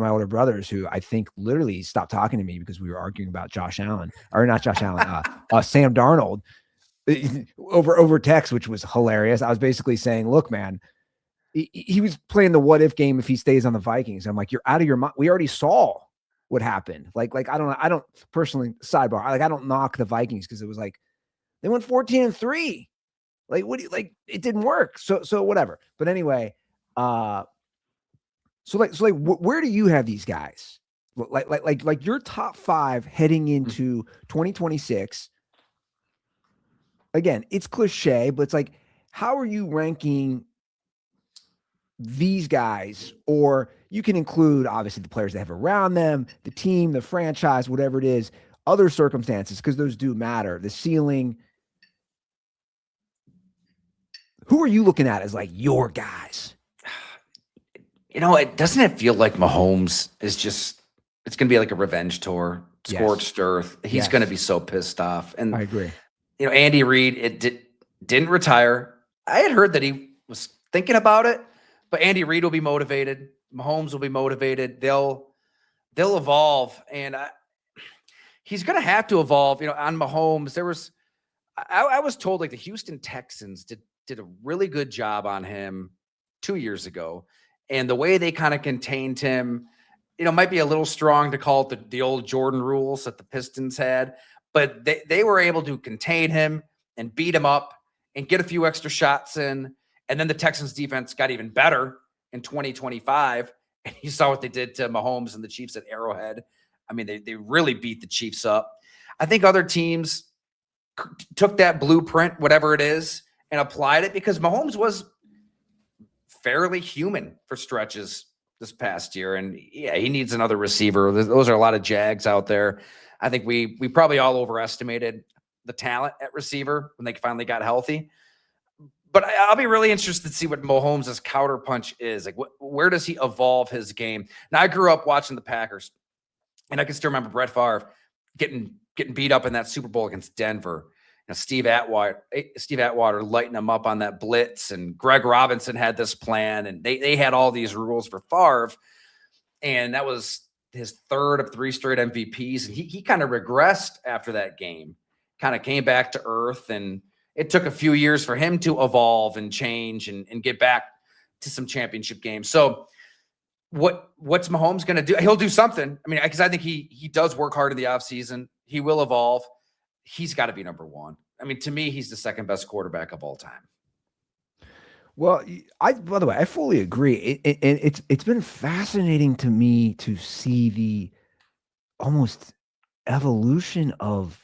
my older brothers who I think literally stopped talking to me because we were arguing about Sam Darnold over text, which was hilarious. I was basically saying, look, man, he was playing the what if game if he stays on the Vikings. I'm like, you're out of your mind. We already saw what happened. Like I don't personally sidebar. I don't knock the Vikings because it was like they went 14-3. Like, what do you like? It didn't work. So whatever. But anyway, where do you have these guys? Like your top 5 heading into 2026. Again, it's cliche, but it's like, how are you ranking these guys? Or you can include obviously the players they have around them, the team, the franchise, whatever it is, other circumstances, because those do matter. The ceiling. Who are you looking at as like your guys? Doesn't it feel like Mahomes is just, it's going to be like a revenge tour, scorched earth. He's going to be so pissed off. And I agree. Andy Reid, didn't retire. I had heard that he was thinking about it, but Andy Reid will be motivated. Mahomes will be motivated. They'll evolve. And he's going to have to evolve. On Mahomes, I was told like the Houston Texans did a really good job on him 2 years ago. And the way they kind of contained him, might be a little strong to call it the old Jordan rules that the Pistons had, but they were able to contain him and beat him up and get a few extra shots in. And then the Texans defense got even better in 2025. And you saw what they did to Mahomes and the Chiefs at Arrowhead. I mean, they really beat the Chiefs up. I think other teams took that blueprint, whatever it is, and applied it because Mahomes was fairly human for stretches this past year. And yeah, he needs another receiver. Those are a lot of Jags out there. I think we probably all overestimated the talent at receiver when they finally got healthy. But I'll be really interested to see what Mahomes' counterpunch is. Like, where does he evolve his game? Now, I grew up watching the Packers, and I can still remember Brett Favre getting beat up in that Super Bowl against Denver. Steve Atwater lighting him up on that blitz, and Greg Robinson had this plan, and they had all these rules for Favre, and that was his third of 3 straight MVPs, and he kind of regressed after that game, kind of came back to earth, and it took a few years for him to evolve and change and get back to some championship games. So what's Mahomes going to do? He'll do something. I mean, because I think he does work hard in the offseason. He will evolve. He's got to be number one. I mean, to me, he's the second best quarterback of all time. Well, by the way, I fully agree. And it's been fascinating to me to see the almost evolution of,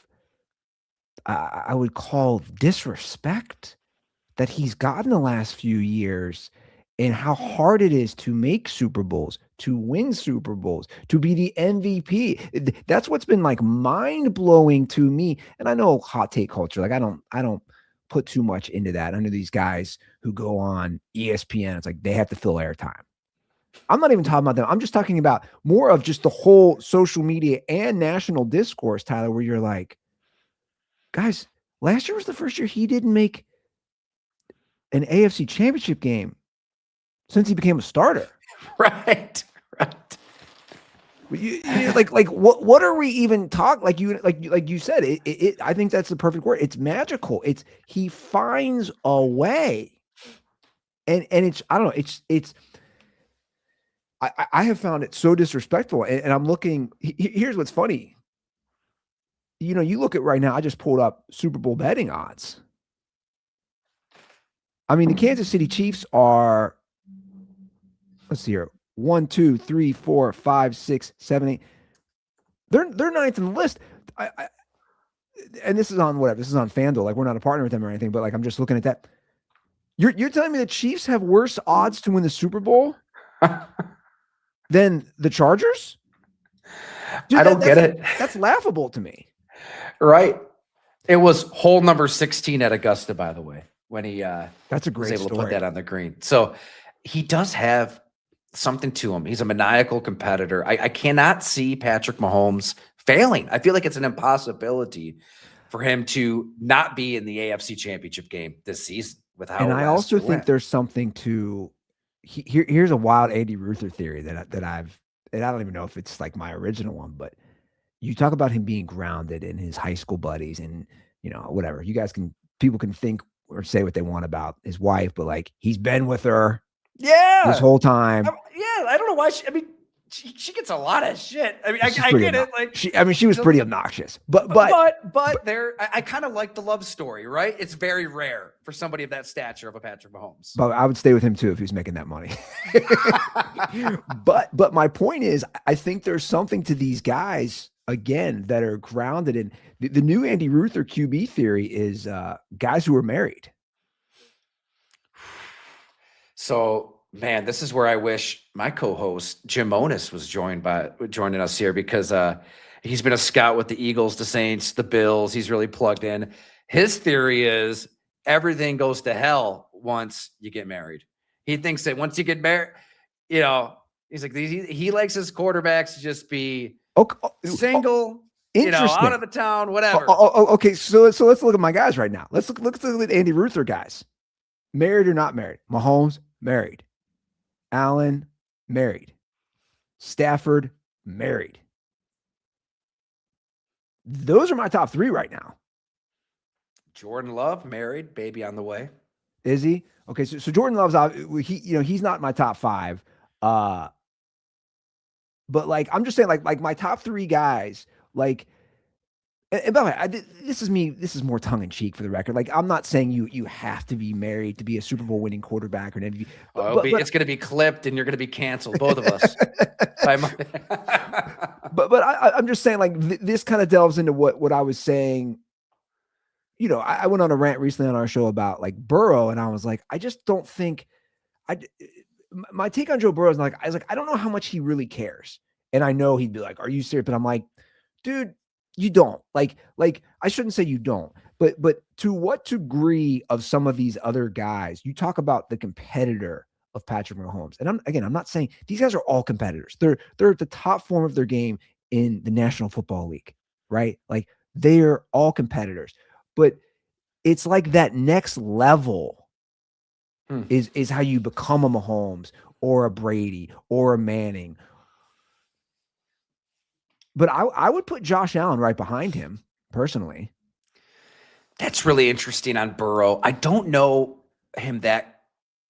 I would call, disrespect that he's gotten the last few years, and how hard it is to make Super Bowls, to win Super Bowls, to be the MVP. That's what's been like mind-blowing to me. And I know hot take culture, like I don't put too much into that. I know these guys who go on ESPN, it's like they have to fill airtime. I'm not even talking about them. I'm just talking about more of just the whole social media and national discourse, Tyler, where you're like, guys, last year was the first year he didn't make an AFC championship game since he became a starter. Right. Like what are we even talking? Like you said, I think that's the perfect word. It's magical. He finds a way, and it's, I don't know. I have found it so disrespectful, and I'm looking. Here's what's funny. You look at right now. I just pulled up Super Bowl betting odds. I mean, the Kansas City Chiefs are, let's see here, 1, 2, 3, 4, 5, 6, 7, 8. They're ninth in the list. And this is on whatever. This is on FanDuel. Like, we're not a partner with them or anything, but like, I'm just looking at that. You're telling me the Chiefs have worse odds to win the Super Bowl than the Chargers? Dude, I don't get it. That's laughable to me. Right. It was hole number 16 at Augusta, by the way, when he that's a great was able story. to put that on the green. So he does have something to him. He's a maniacal competitor. I cannot see Patrick Mahomes failing. I feel like it's an impossibility for him to not be in the AFC Championship game this season without. And I also think there's something to here's a wild Andy Ruther theory that I've, and I don't even know if it's like my original one, but you talk about him being grounded in his high school buddies, and whatever. People can think or say what they want about his wife, but like, he's been with her this whole time. I don't know why. She gets a lot of shit. I mean, I get it. Like, she was pretty obnoxious, but there, I kind of like the love story, right? It's very rare for somebody of that stature of a Patrick Mahomes. But I would stay with him too if he was making that money. but my point is, I think there's something to these guys again that are grounded in the new Andy Ruther QB theory is guys who are married. So, man, this is where I wish my co-host Jim Onis was joining us here, because he's been a scout with the Eagles, the Saints, the Bills. He's really plugged in. His theory is everything goes to hell once you get married. He thinks that once you get married, he's like, he likes his quarterbacks to just be single, out of the town, whatever. Okay. So let's look at my guys right now. Let's look at the Andy Ruther guys. Married or not married? Mahomes, married. Allen, married. Stafford, married. Those are my top 3 right now. Jordan Love, married, baby on the way. Is he? Okay, so Jordan Love's he's not my top 5. But like, I'm just saying, like my top 3 guys, like, and by the way, this is more tongue in cheek for the record. Like, I'm not saying you have to be married to be a Super Bowl winning quarterback or an MVP. It's going to be clipped and you're going to be canceled, both of us. but I'm just saying, like, this kind of delves into what I was saying. I went on a rant recently on our show about like Burrow, and I was like, I just don't think my take on Joe Burrow is like, I don't know how much he really cares. And I know he'd be like, are you serious? But I'm like, dude, you don't like, I shouldn't say you don't, but to what degree of some of these other guys, you talk about the competitor of Patrick Mahomes. And I'm not saying these guys are all competitors. They're at the top form of their game in the National Football League, right? Like, they're all competitors. But it's like that next level Hmm. is how you become a Mahomes or a Brady or a Manning. But I would put Josh Allen right behind him personally. That's really interesting on Burrow. I don't know him that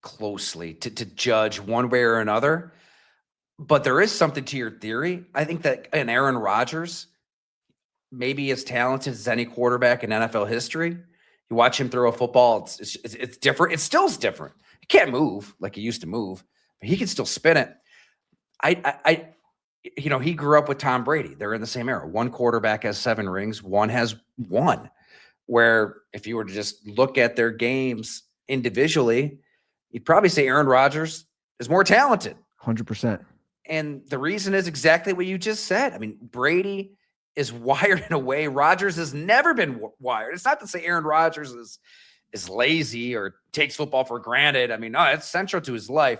closely to judge one way or another, but there is something to your theory. I think that an Aaron Rodgers, maybe as talented as any quarterback in NFL history, you watch him throw a football, it's different. It still is different. He can't move like he used to move, but he can still spin it. I he grew up with Tom Brady. They're in the same era. One quarterback has 7 rings, one has 1. Where if you were to just look at their games individually, you'd probably say Aaron Rodgers is more talented. 100%. And the reason is exactly what you just said. I mean, Brady is wired in a way Rodgers has never been wired. It's not to say Aaron Rodgers is lazy or takes football for granted. I mean, no, it's central to his life,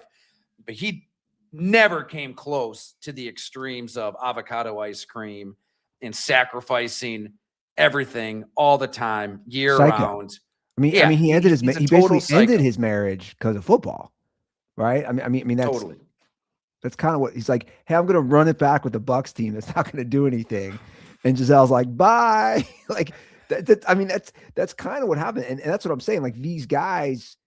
but he never came close to the extremes of avocado ice cream and sacrificing everything all the time, year round. I mean, he ended he basically ended his marriage because of football, right? I mean, that's totally. That's kind of what he's like. Hey, I'm going to run it back with the Bucks team. That's not going to do anything. And Giselle's like, bye. Like that's kind of what happened. And that's what I'm saying. Like these guys,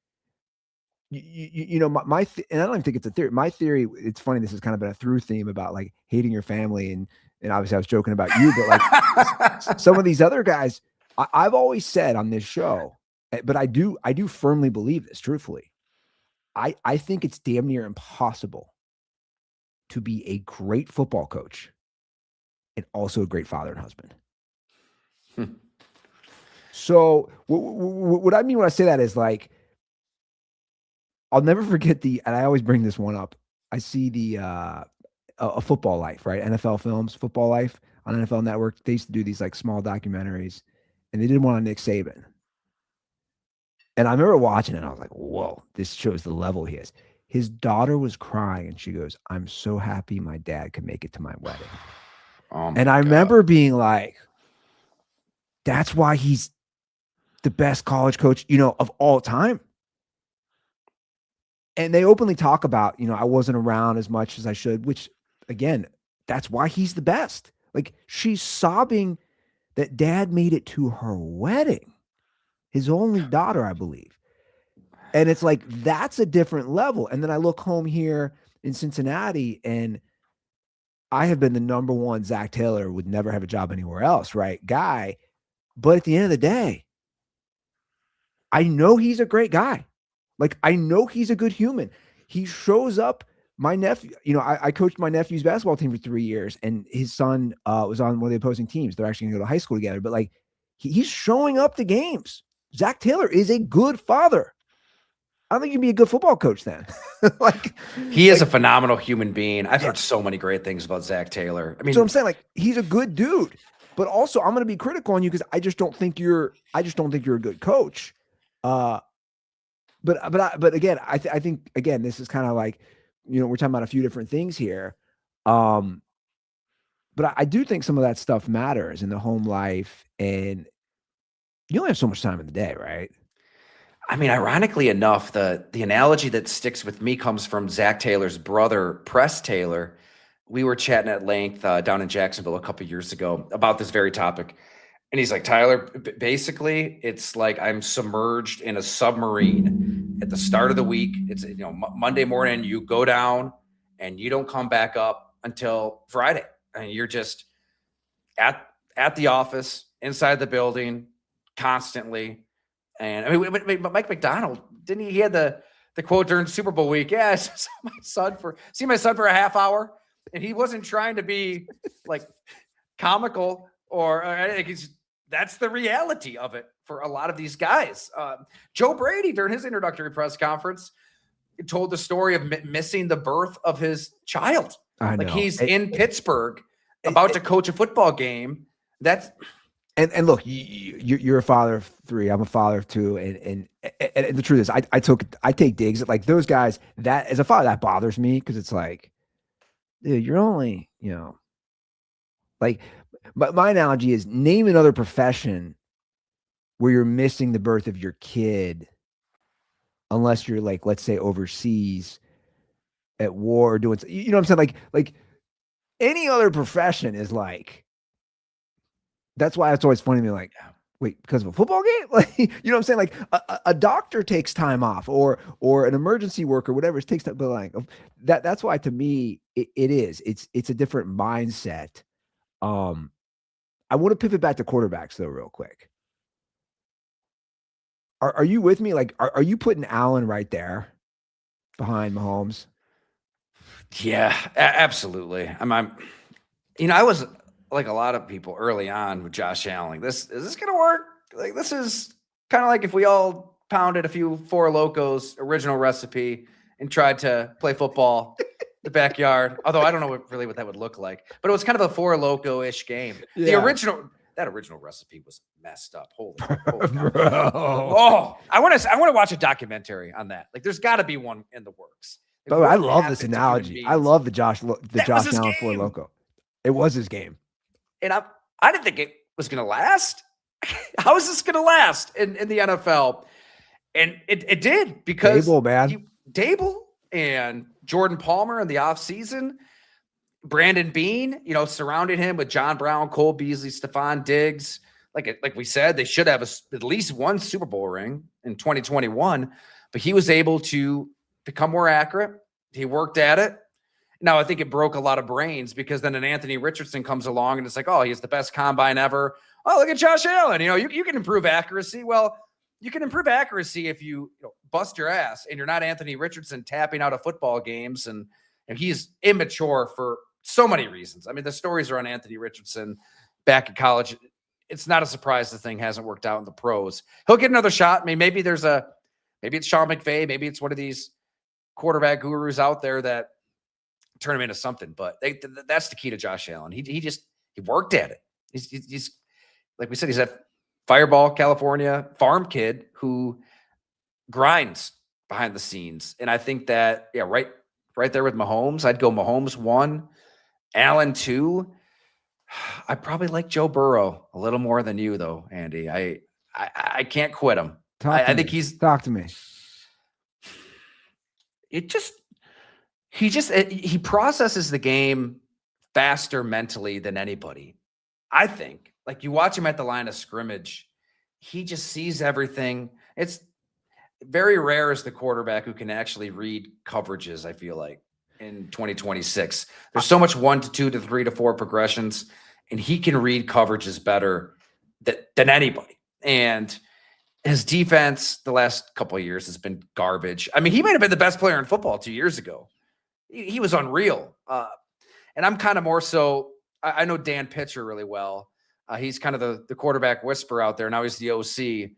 and I don't even think it's a theory. My theory, it's funny. This has kind of been a through theme about like hating your family. And obviously I was joking about you, but like some of these other guys, I've always said on this show, but I do firmly believe this truthfully. I think it's damn near impossible to be a great football coach and also a great father and husband. So what I mean when I say that is like, I'll never forget and I always bring this one up. I see the a Football Life, right? NFL Films, Football Life on NFL Network. They used to do these like small documentaries, and they did one on Nick Saban. And I remember watching it, and I was like, whoa, this shows the level he is. His daughter was crying, and she goes, I'm so happy my dad could make it to my wedding. And I remember being like, that's why he's the best college coach, of all time. And they openly talk about, I wasn't around as much as I should, which, again, that's why he's the best. Like, she's sobbing that dad made it to her wedding, his only daughter, I believe. And it's like, that's a different level. And then I look home here in Cincinnati, and I have been the number one Zach Taylor would never have a job anywhere else, right? Guy. But at the end of the day, I know he's a great guy. Like, I know he's a good human. He shows up. My nephew, I coached my nephew's basketball team for 3 years, and his son was on one of the opposing teams. They're actually going to go to high school together. But like, he's showing up to games. Zach Taylor is a good father. I don't think you'd be a good football coach then. He is a phenomenal human being. I've heard so many great things about Zach Taylor. I mean, so I'm saying, like, he's a good dude, but also I'm going to be critical on you because I just don't think you're a good coach. But again, I think again, this is kind of like, we're talking about a few different things here. But I do think some of that stuff matters in the home life, and you only have so much time in the day, right? I mean, ironically enough, the analogy that sticks with me comes from Zach Taylor's brother, Press Taylor. We were chatting at length down in Jacksonville a couple of years ago about this very topic. And he's like, Tyler, basically, it's like I'm submerged in a submarine at the start of the week. It's Monday morning, you go down and you don't come back up until Friday. And you're just at the office, inside the building, constantly. And I mean, Mike McDonald, didn't he had the quote during Super Bowl week? Yeah, I saw my son for a half hour, and he wasn't trying to be like comical or I think that's the reality of it for a lot of these guys. Joe Brady, during his introductory press conference, told the story of missing the birth of his child. I know. Like he's in Pittsburgh about to coach a football game. That's and look, you're a father of 3. I'm a father of 2, and the truth is, I take digs at like those guys. That as a father, that bothers me because it's like, dude, you're only like. But my analogy is name another profession where you're missing the birth of your kid, unless you're like, let's say overseas at war or doing, you know what I'm saying? Like any other profession is like, that's why it's always funny to me, like, wait, because of a football game? Like, you know what I'm saying? Like a doctor takes time off, or an emergency worker, whatever, it takes time, but like that's why to me it's a different mindset. I want to pivot back to quarterbacks though, real quick. Are you with me? Like, are you putting Allen right there behind Mahomes? Yeah, absolutely. I was like a lot of people early on with Josh Allen. Is this going to work? Like, this is kind of like if we all pounded a few Four Locos original recipe and tried to play football in the backyard. Although I don't know what that would look like, but it was kind of a Four Loco-ish game. Yeah. That original recipe was messed up. Holy Bro. Oh, I want to watch a documentary on that. Like, there's got to be one in the works. But I love this analogy. I love the Josh Allen Four Loco. It was his game. And I didn't think it was going to last. How is this going to last in the NFL? And it did, because Dable and Jordan Palmer in the offseason, Brandon Beane, surrounded him with John Brown, Cole Beasley, Stephon Diggs. Like we said, they should have at least one Super Bowl ring in 2021, but he was able to become more accurate. He worked at it. Now, I think it broke a lot of brains, because then an Anthony Richardson comes along and it's like, oh, he's the best combine ever. Oh, look at Josh Allen. You can improve accuracy. Well, you can improve accuracy if you bust your ass and you're not Anthony Richardson tapping out of football games. And he's immature for so many reasons. I mean, the stories are on Anthony Richardson back in college. It's not a surprise the thing hasn't worked out in the pros. He'll get another shot. I mean, maybe it's Sean McVay. Maybe it's one of these quarterback gurus out there that turn him into something. But that's the key to Josh Allen. He worked at it. He's like we said, he's that Fireball, California farm kid who grinds behind the scenes. And I think that, right there with Mahomes, I'd go Mahomes 1, Allen 2. I probably like Joe Burrow a little more than you, though, Andy. I can't quit him. Talk to me. He processes the game faster mentally than anybody. I think, like, you watch him at the line of scrimmage, he just sees everything. It's very rare as the quarterback who can actually read coverages, I feel like, in 2026. There's so much 1 to 2 to 3 to 4 progressions, and he can read coverages better than anybody. And his defense the last couple of years has been garbage. I mean, he might have been the best player in football 2 years ago. He was unreal. And I'm kind of more so, I know Dan Pitcher really well. He's kind of the quarterback whisperer out there. Now he's the OC.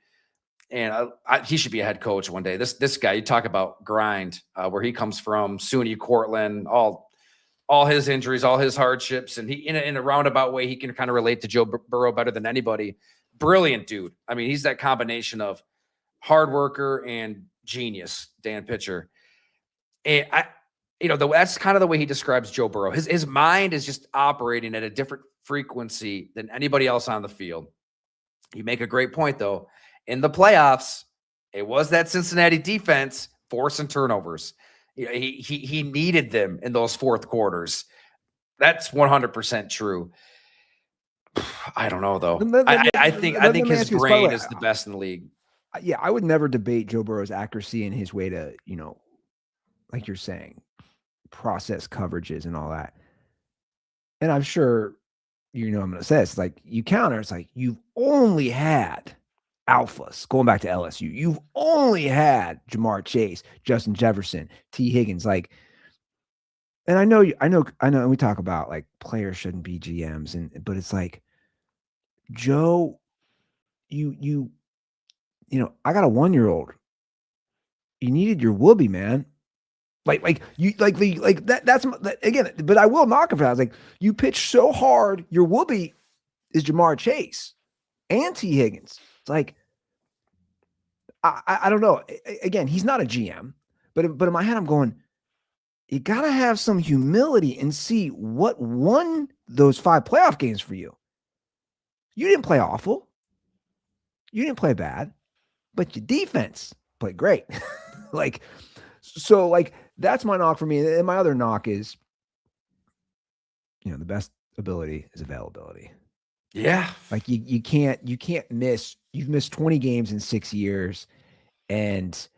And he should be a head coach one day. This guy, you talk about grind, where he comes from, SUNY Cortland, all his injuries, all his hardships, and he in a roundabout way, he can kind of relate to Joe Burrow better than anybody. Brilliant dude. I mean, he's that combination of hard worker and genius, Dan Pitcher. And that's kind of the way he describes Joe Burrow. His mind is just operating at a different frequency than anybody else on the field. You make a great point, though. In the playoffs, it was that Cincinnati defense forcing turnovers. He needed them in those fourth quarters. That's 100% true. I don't know, though. I think his brain is the best in the league. Yeah, I would never debate Joe Burrow's accuracy and his way to, like you're saying, process coverages and all that. And I'm sure, I'm going to say it's like you counter. It's like you've only had alphas going back to LSU. You've only had Jamar Chase, Justin Jefferson, T. Higgins. Like, and I know. And we talk about like players shouldn't be GMs, but it's like, Joe, I got a 1-year-old. You needed your whoopee, man. That's again, but I will knock him for that. I was like, you pitch so hard, your whoopee is Jamar Chase and T. Higgins. It's like, I don't know. Again, he's not a GM, but in my head, I'm going, you got to have some humility and see what won those 5 playoff games for you. You didn't play awful. You didn't play bad, but your defense played great. Like, so like that's my knock for me. And my other knock is, the best ability is availability. Yeah. Like you can't miss. You've missed 20 games in 6 years, and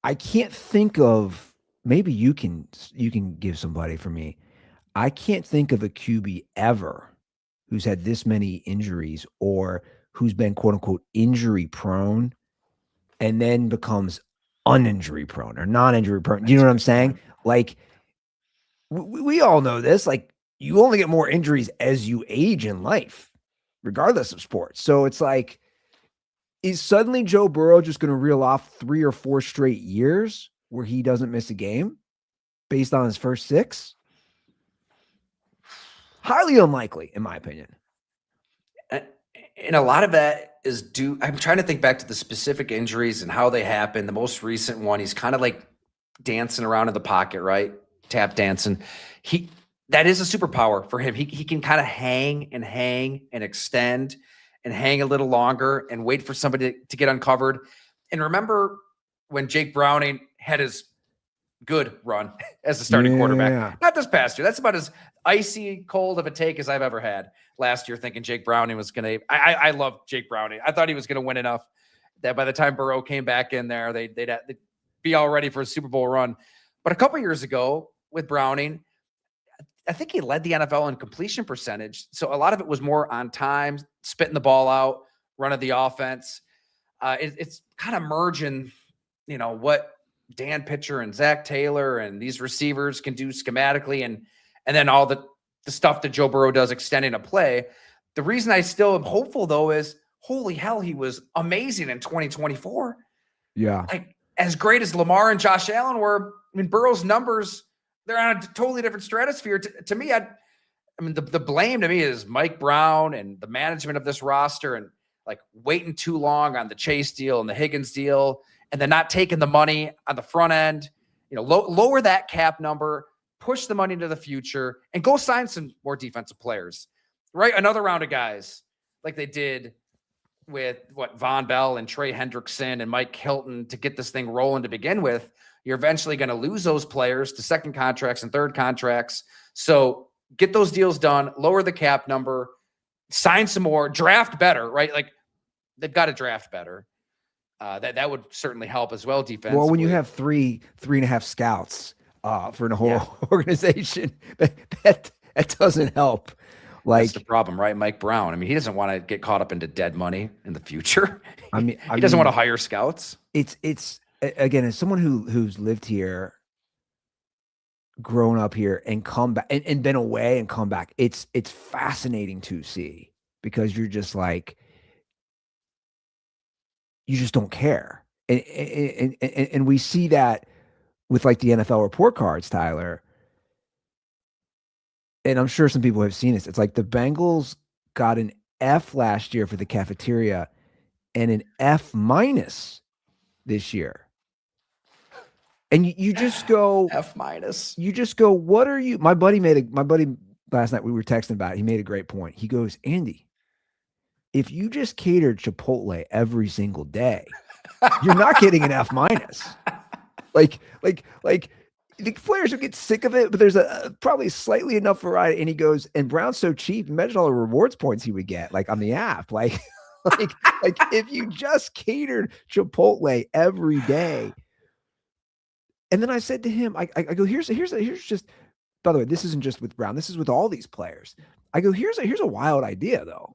I can't think of, maybe you can give somebody for me. I can't think of a QB ever who's had this many injuries or who's been quote unquote injury prone and then becomes uninjury prone or non-injury prone. Do you know what I'm saying? Like we all know this, like you only get more injuries as you age in life, regardless of sports. So it's like, is suddenly Joe Burrow just going to reel off 3 or 4 straight years where he doesn't miss a game based on his first 6? Highly unlikely, in my opinion. And a lot of that is due. I'm trying to think back to the specific injuries and how they happened. The most recent one, he's kind of like dancing around in the pocket, right? Tap dancing. That is a superpower for him. He can kind of hang and extend and hang a little longer and wait for somebody to get uncovered. And remember when Jake Browning had his good run as a starting quarterback? Not this past year. That's about as icy cold of a take as I've ever had last year, thinking Jake Browning was going to, I love Jake Browning. I thought he was going to win enough that by the time Burrow came back in there, they'd be all ready for a Super Bowl run. But a couple years ago with Browning, I think he led the NFL in completion percentage. So a lot of it was more on time, spitting the ball out, running the offense. It's kind of merging, what Dan Pitcher and Zach Taylor and these receivers can do schematically and then all the stuff that Joe Burrow does extending a play. The reason I still am hopeful, though, is holy hell, he was amazing in 2024. Yeah. Like, as great as Lamar and Josh Allen were, Burrow's numbers, they're on a totally different stratosphere. To me, the blame to me is Mike Brown and the management of this roster and like waiting too long on the Chase deal and the Higgins deal and then not taking the money on the front end. Lower that cap number, push the money into the future, and go sign some more defensive players, right? Another round of guys like they did with Von Bell and Trey Hendrickson and Mike Hilton to get this thing rolling to begin with. You're eventually going to lose those players to second contracts and third contracts. So get those deals done, lower the cap number, sign some more, draft better, right? Like they've got to draft better. That would certainly help as well defensively. Well, when you have three and a half scouts for the whole organization, that doesn't help. Like, that's the problem, right? Mike Brown. He doesn't want to get caught up into dead money in the future. He doesn't want to hire scouts. It's again, as someone who's lived here, grown up here, and come back and been away and come back, it's fascinating to see because you're just like, you just don't care, and we see that with like the NFL report cards, Tyler. And I'm sure some people have seen this. It's like the Bengals got an F last year for the cafeteria and an F- this year. And you just go F-. You just go, what are you? My buddy last night, we were texting about it. He made a great point. He goes, Andy, if you just catered Chipotle every single day, you're not getting an F-. Like the players would get sick of it, but there's probably slightly enough variety. And he goes, and Brown's so cheap. Imagine all the rewards points he would get, like on the app. Like if you just catered Chipotle every day. And then I said to him, I go, here's just, by the way, this isn't just with Brown. This is with all these players. I go, here's a wild idea though.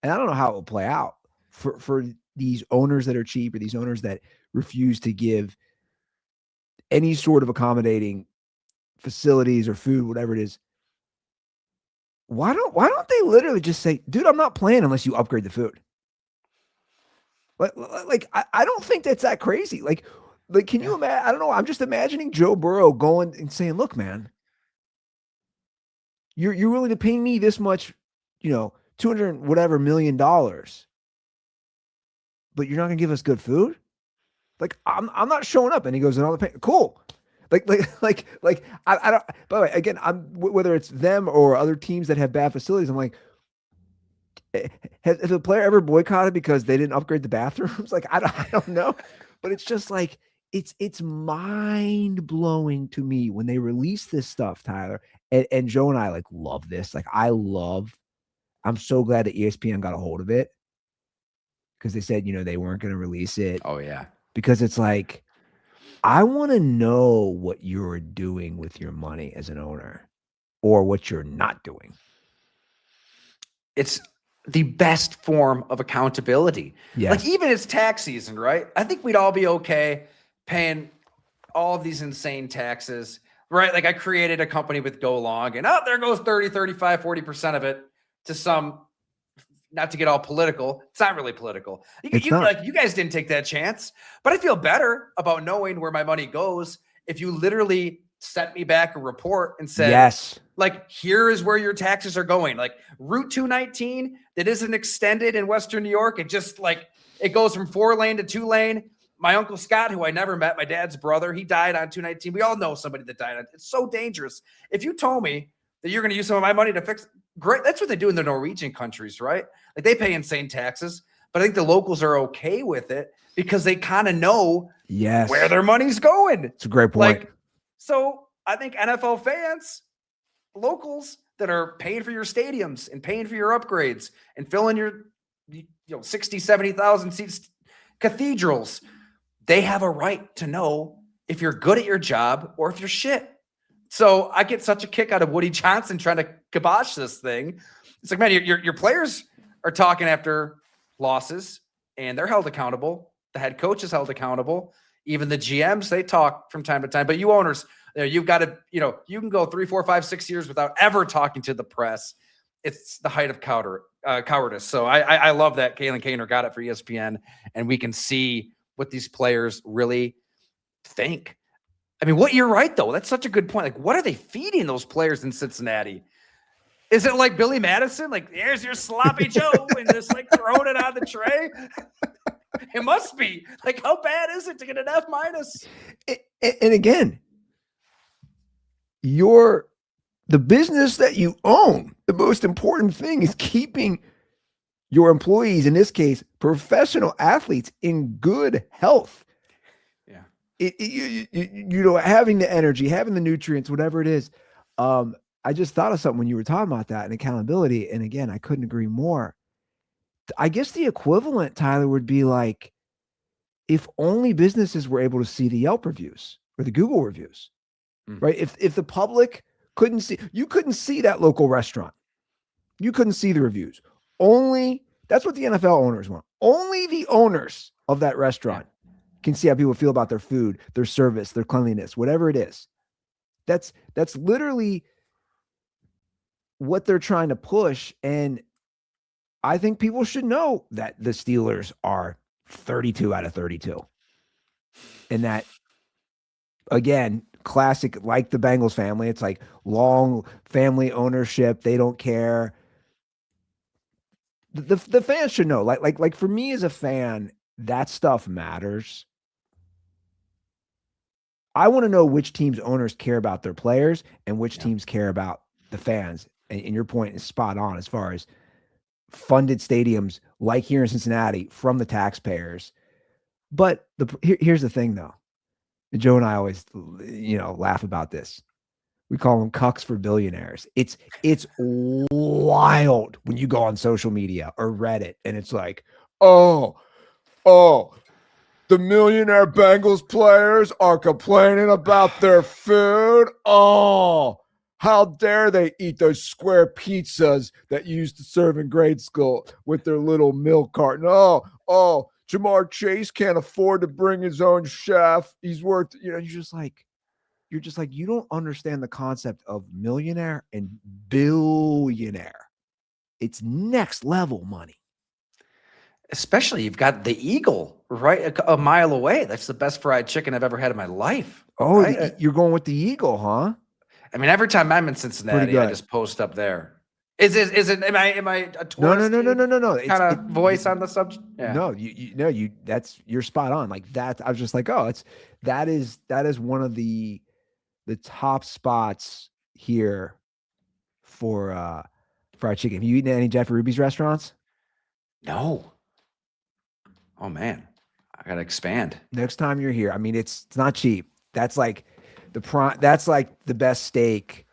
And I don't know how it will play out for these owners that are cheap or these owners that refuse to give any sort of accommodating facilities or food, whatever it is. Why don't they literally just say, dude, I'm not playing unless you upgrade the food? Like I don't think that's that crazy. Like, can you imagine? I don't know. I'm just imagining Joe Burrow going and saying, look, man, you're willing to pay me this much, $200 whatever million, but you're not going to give us good food? Like, I'm not showing up. And he goes, and all the pay. Cool. Like, I don't, by the way, again, whether it's them or other teams that have bad facilities, I'm like, Has a player ever boycotted because they didn't upgrade the bathrooms? Like, I don't know, but it's just like, it's mind blowing to me when they release this stuff, Tyler. And Joe and I like love this. Like, I'm so glad that ESPN got a hold of it because they said, they weren't going to release it Oh yeah. because it's like, I want to know what you're doing with your money as an owner or what you're not doing. It's the best form of accountability. Yes. Like even it's tax season, right? I think we'd all be okay paying all of these insane taxes, right? Like I created a company with Go Long and there goes 30, 35, 40% of it to some, not to get all political. It's not really political. Like you guys didn't take that chance, but I feel better about knowing where my money goes. If you literally sent me back a report and said, yes, like, here is where your taxes are going. Like Route 219 that isn't extended in Western New York. It just it goes from 4-lane to 2-lane. My Uncle Scott, who I never met, my dad's brother, he died on 219. We all know somebody that died on it. It's so dangerous. If you told me that you're going to use some of my money to fix, great. That's what they do in the Norwegian countries, right? Like they pay insane taxes, but I think the locals are okay with it because they kind of know where their money's going. It's a great point. So I think NFL fans, locals that are paying for your stadiums and paying for your upgrades and filling your 60, 70,000 seats cathedrals, they have a right to know if you're good at your job or if you're shit. So I get such a kick out of Woody Johnson trying to kibosh this thing. It's like, man, your players are talking after losses and they're held accountable. The head coach is held accountable. Even the GMs, they talk from time to time. But you owners, you've got to, you can go 3, 4, 5, 6 years without ever talking to the press. It's the height of cowardice. So I love that Kalen Kaner got it for ESPN, and we can see what these players really think. I mean, you're right, though. That's such a good point. Like, what are they feeding those players in Cincinnati? Is it like Billy Madison? Like, here's your sloppy Joe and just throwing it on the tray? It must be. Like, how bad is it to get an F-? And again, the business that you own, the most important thing is keeping your employees, in this case, professional athletes, in good health. Yeah. Having the energy, having the nutrients, whatever it is. I just thought of something when you were talking about that and accountability. And again, I couldn't agree more. I guess the equivalent, Tyler, would be like if only businesses were able to see the Yelp reviews or the Google reviews, right? If the public couldn't see that local restaurant, you couldn't see the reviews. That's what the NFL owners want. Only the owners of that restaurant can see how people feel about their food, their service, their cleanliness, whatever it is. That's literally what they're trying to push. And I think people should know that the Steelers are 32 out of 32. And that, again, classic, like the Bengals family, it's like long family ownership. They don't care. The fans should know. Like for me as a fan, that stuff matters. I want to know which teams' owners care about their players and which teams care about the fans. And your point is spot on as far as funded stadiums like here in Cincinnati from the taxpayers. But here's the thing, though. Joe and I always, laugh about this. We call them cucks for billionaires. It's wild when you go on social media or Reddit and it's like, oh, the millionaire Bengals players are complaining about their food. Oh, how dare they eat those square pizzas that you used to serve in grade school with their little milk carton. Oh, Jamar Chase can't afford to bring his own chef. He's worth, you're just like, you don't understand the concept of millionaire and billionaire. It's next level money. Especially you've got the Eagle right a mile away. That's the best fried chicken I've ever had in my life. Oh, right? You're going with the Eagle, huh? I mean, every time I'm in Cincinnati, I just post up there. Is it? Am I a tourist? No. Kind of voice on the subject. Yeah. No, you're spot on. Like that. I was just like, that is one of the top spots here for fried chicken. Have you eaten at any Jeff Ruby's restaurants? No. Oh man, I gotta expand. Next time you're here, I mean, it's not cheap. That's like that's like the best steak.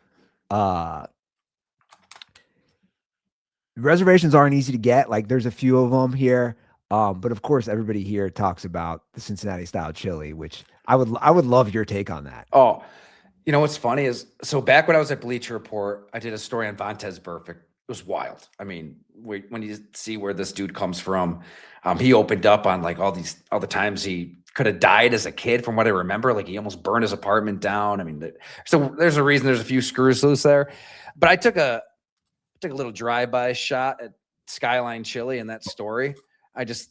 Reservations aren't easy to get. Like there's a few of them here. But of course everybody here talks about the Cincinnati style chili, which I would love your take on that. Oh, you know what's funny is so back when I was at Bleacher Report, I did a story on Vontez Burfict. It was wild. I mean, when you see where this dude comes from, he opened up on like all the times he could have died as a kid, from what I remember. Like he almost burned his apartment down. I mean, so there's a reason there's a few screws loose there. But I took a little drive-by shot at Skyline Chili in that story. I just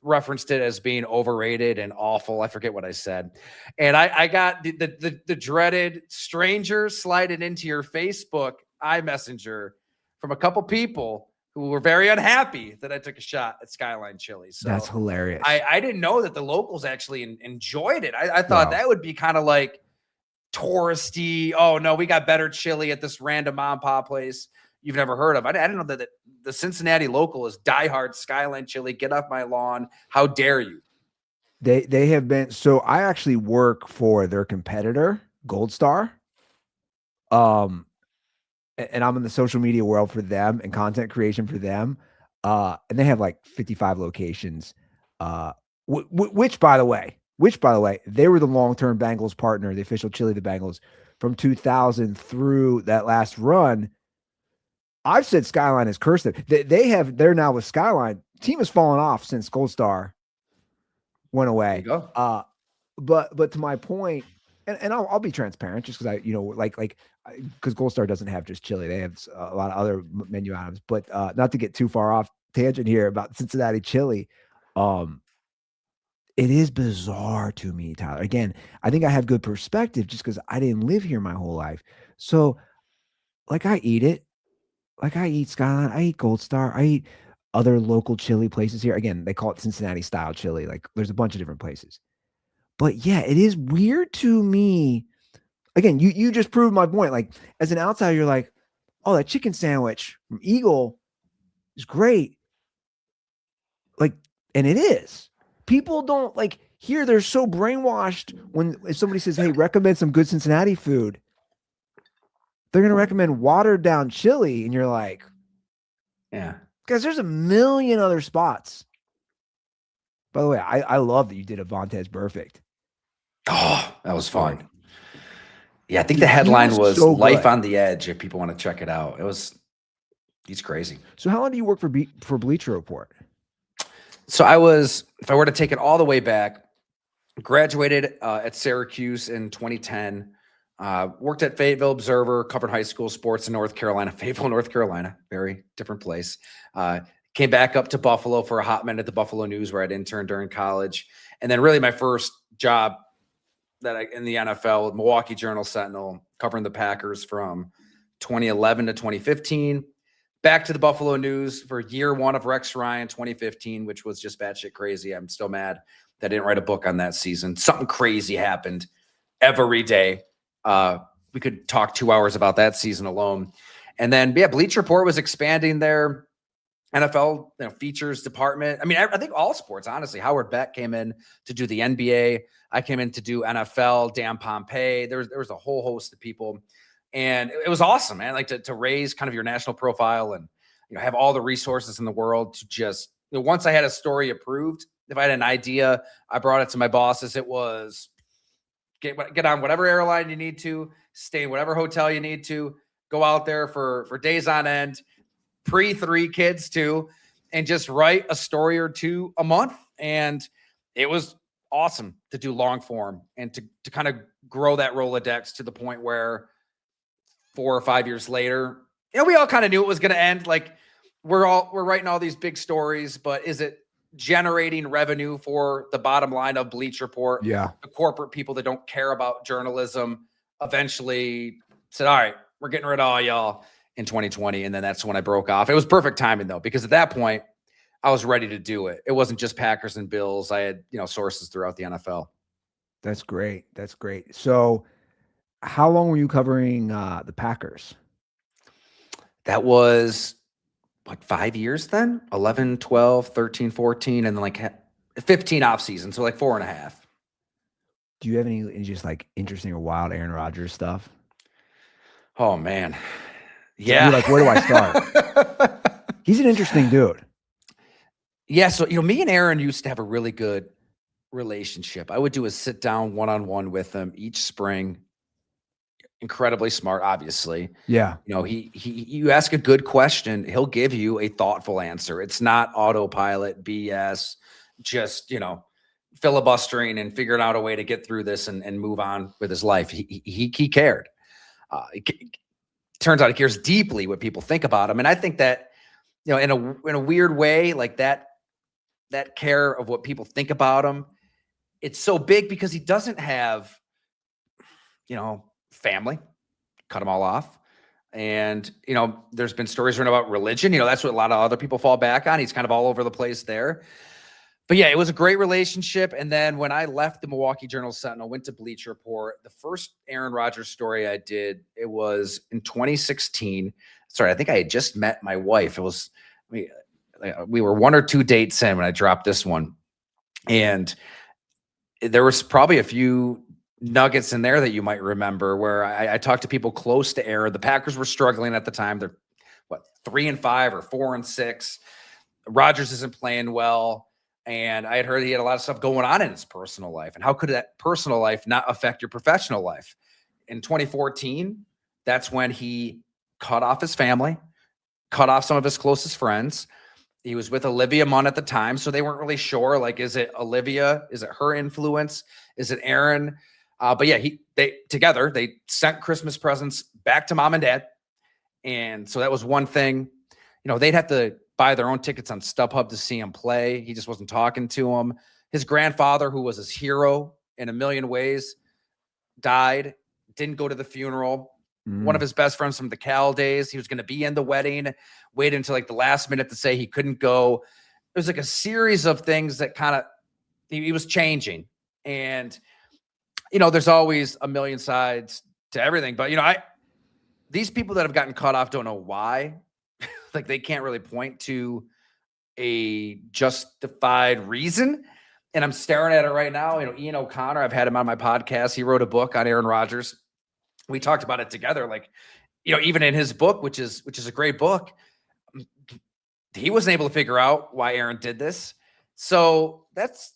referenced it as being overrated and awful. I forget what I said. And I got the dreaded stranger sliding into your Facebook iMessenger from a couple people who were very unhappy that I took a shot at Skyline Chili. So that's hilarious. I didn't know that the locals actually enjoyed it. I thought that would be kind of like touristy. Oh no, we got better chili at this random mom and pop place you've never heard of. I didn't know that the Cincinnati local is diehard Skyline Chili. Get off my lawn. How dare you? They have been. So I actually work for their competitor, Gold Star. And I'm in the social media world for them and content creation for them. And they have like 55 locations. Which by the way, they were the long-term Bengals partner, the official chili of the Bengals from 2000 through that last run. I've said Skyline has cursed it. They're now with Skyline. Team has fallen off since Gold Star went away. There you go. But to my point, and I'll be transparent just because because Gold Star doesn't have just chili. They have a lot of other menu items, but not to get too far off tangent here about Cincinnati chili. It is bizarre to me, Tyler. Again, I think I have good perspective just because I didn't live here my whole life. So like I eat it. Like I eat Skyline, I eat Gold Star, I eat other local chili places here. Again, they call it Cincinnati style chili. Like there's a bunch of different places. But yeah, it is weird to me. Again, you just proved my point. Like as an outsider, you're like, oh, that chicken sandwich from Eagle is great. Like, and it is. People don't like here, they're so brainwashed if somebody says, hey, recommend some good Cincinnati food. They're going to recommend watered down chili. And you're like, yeah, guys, there's a million other spots. By the way, I love that you did a Vontez Perfect. Oh, that was fun. Yeah, I think the headline was so Life on the Edge. If people want to check it out, he's crazy. So how long do you work for Bleacher Report? So if I were to take it all the way back, graduated at Syracuse in 2010. Worked at Fayetteville Observer, covered high school sports in North Carolina, Fayetteville, North Carolina, very different place. Came back up to Buffalo for a hot minute at the Buffalo News where I'd interned during college. And then really my first job in the NFL, Milwaukee Journal-Sentinel, covering the Packers from 2011 to 2015. Back to the Buffalo News for year one of Rex Ryan, 2015, which was just batshit crazy. I'm still mad that I didn't write a book on that season. Something crazy happened every day. We could talk 2 hours about that season alone. And then, Bleacher Report was expanding their NFL features department. I mean, I think all sports, honestly. Howard Beck came in to do the NBA. I came in to do NFL, Dan Pompei. There was a whole host of people. And it was awesome, man. Like to raise kind of your national profile and have all the resources in the world to just once I had a story approved, if I had an idea, I brought it to my bosses. It was get on whatever airline you need to, stay in whatever hotel you need to, go out there for days on end, pre-3 kids too, and just write a story or two a month. And it was awesome to do long form and to kind of grow that Rolodex to the point where 4 or 5 years later, we all kind of knew it was going to end. Like we're writing all these big stories, but is it generating revenue for the bottom line of Bleacher Report? Yeah. The corporate people that don't care about journalism eventually said, all right, we're getting rid of all y'all in 2020. And then that's when I broke off. It was perfect timing though, because at that point I was ready to do it. It wasn't just Packers and Bills. I had, sources throughout the NFL. That's great. That's great. So how long were you covering the Packers? That was like 5 years then, 11, 12, 13, 14, and then like 15 off season. So like 4.5. Do you have any just like interesting or wild Aaron Rodgers stuff? Oh man. You're Yeah. like, where do I start? He's an interesting dude. Yeah. So, me and Aaron used to have a really good relationship. I would do a sit down one-on-one with him each spring. Incredibly smart, obviously. Yeah. You ask a good question, he'll give you a thoughtful answer. It's not autopilot BS, just, filibustering and figuring out a way to get through this and move on with his life. He cared. Turns out he cares deeply what people think about him. And I think that, in a weird way, like that care of what people think about him, it's so big because he doesn't have, family, cut them all off. And, there's been stories written about religion. That's what a lot of other people fall back on. He's kind of all over the place there. But yeah, it was a great relationship. And then when I left the Milwaukee Journal-Sentinel, went to Bleacher Report, the first Aaron Rodgers story I did, it was in 2016. Sorry, I think I had just met my wife. It was, we were 1 or 2 dates in when I dropped this one. And there was probably a few nuggets in there that you might remember where I talked to people close to Aaron. The Packers were struggling at the time. They're 3-5 or 4-6. Rodgers isn't playing well. And I had heard he had a lot of stuff going on in his personal life. And how could that personal life not affect your professional life? In 2014, that's when he cut off his family, cut off some of his closest friends. He was with Olivia Munn at the time, so they weren't really sure. Like, is it Olivia? Is it her influence? Is it Aaron? But yeah, they sent Christmas presents back to mom and dad. And so that was one thing. They'd have to buy their own tickets on StubHub to see him play. He just wasn't talking to him. His grandfather, who was his hero in a million ways, died, didn't go to the funeral. One of his best friends from the Cal days, he was going to be in the wedding, waited until like the last minute to say he couldn't go. It was like a series of things that kind of, he was changing. And, there's always a million sides to everything. But, these people that have gotten cut off don't know why. Like, they can't really point to a justified reason. And I'm staring at it right now. Ian O'Connor, I've had him on my podcast. He wrote a book on Aaron Rodgers. We talked about it together. Like, even in his book, which is a great book, he wasn't able to figure out why Aaron did this. So that's,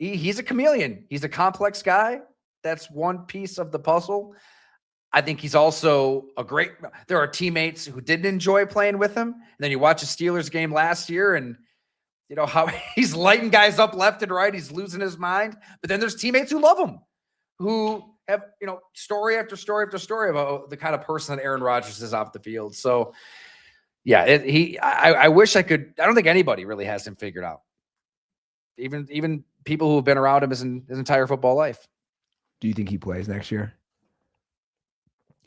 he's a chameleon. He's a complex guy. That's one piece of the puzzle. I think he's also there are teammates who didn't enjoy playing with him. And then you watch a Steelers game last year and how he's lighting guys up left and right. He's losing his mind. But then there's teammates who love him, who have, story after story after story about the kind of person that Aaron Rodgers is off the field. So yeah, I wish I could. I don't think anybody really has him figured out. Even people who have been around him his entire football life. Do you think he plays next year?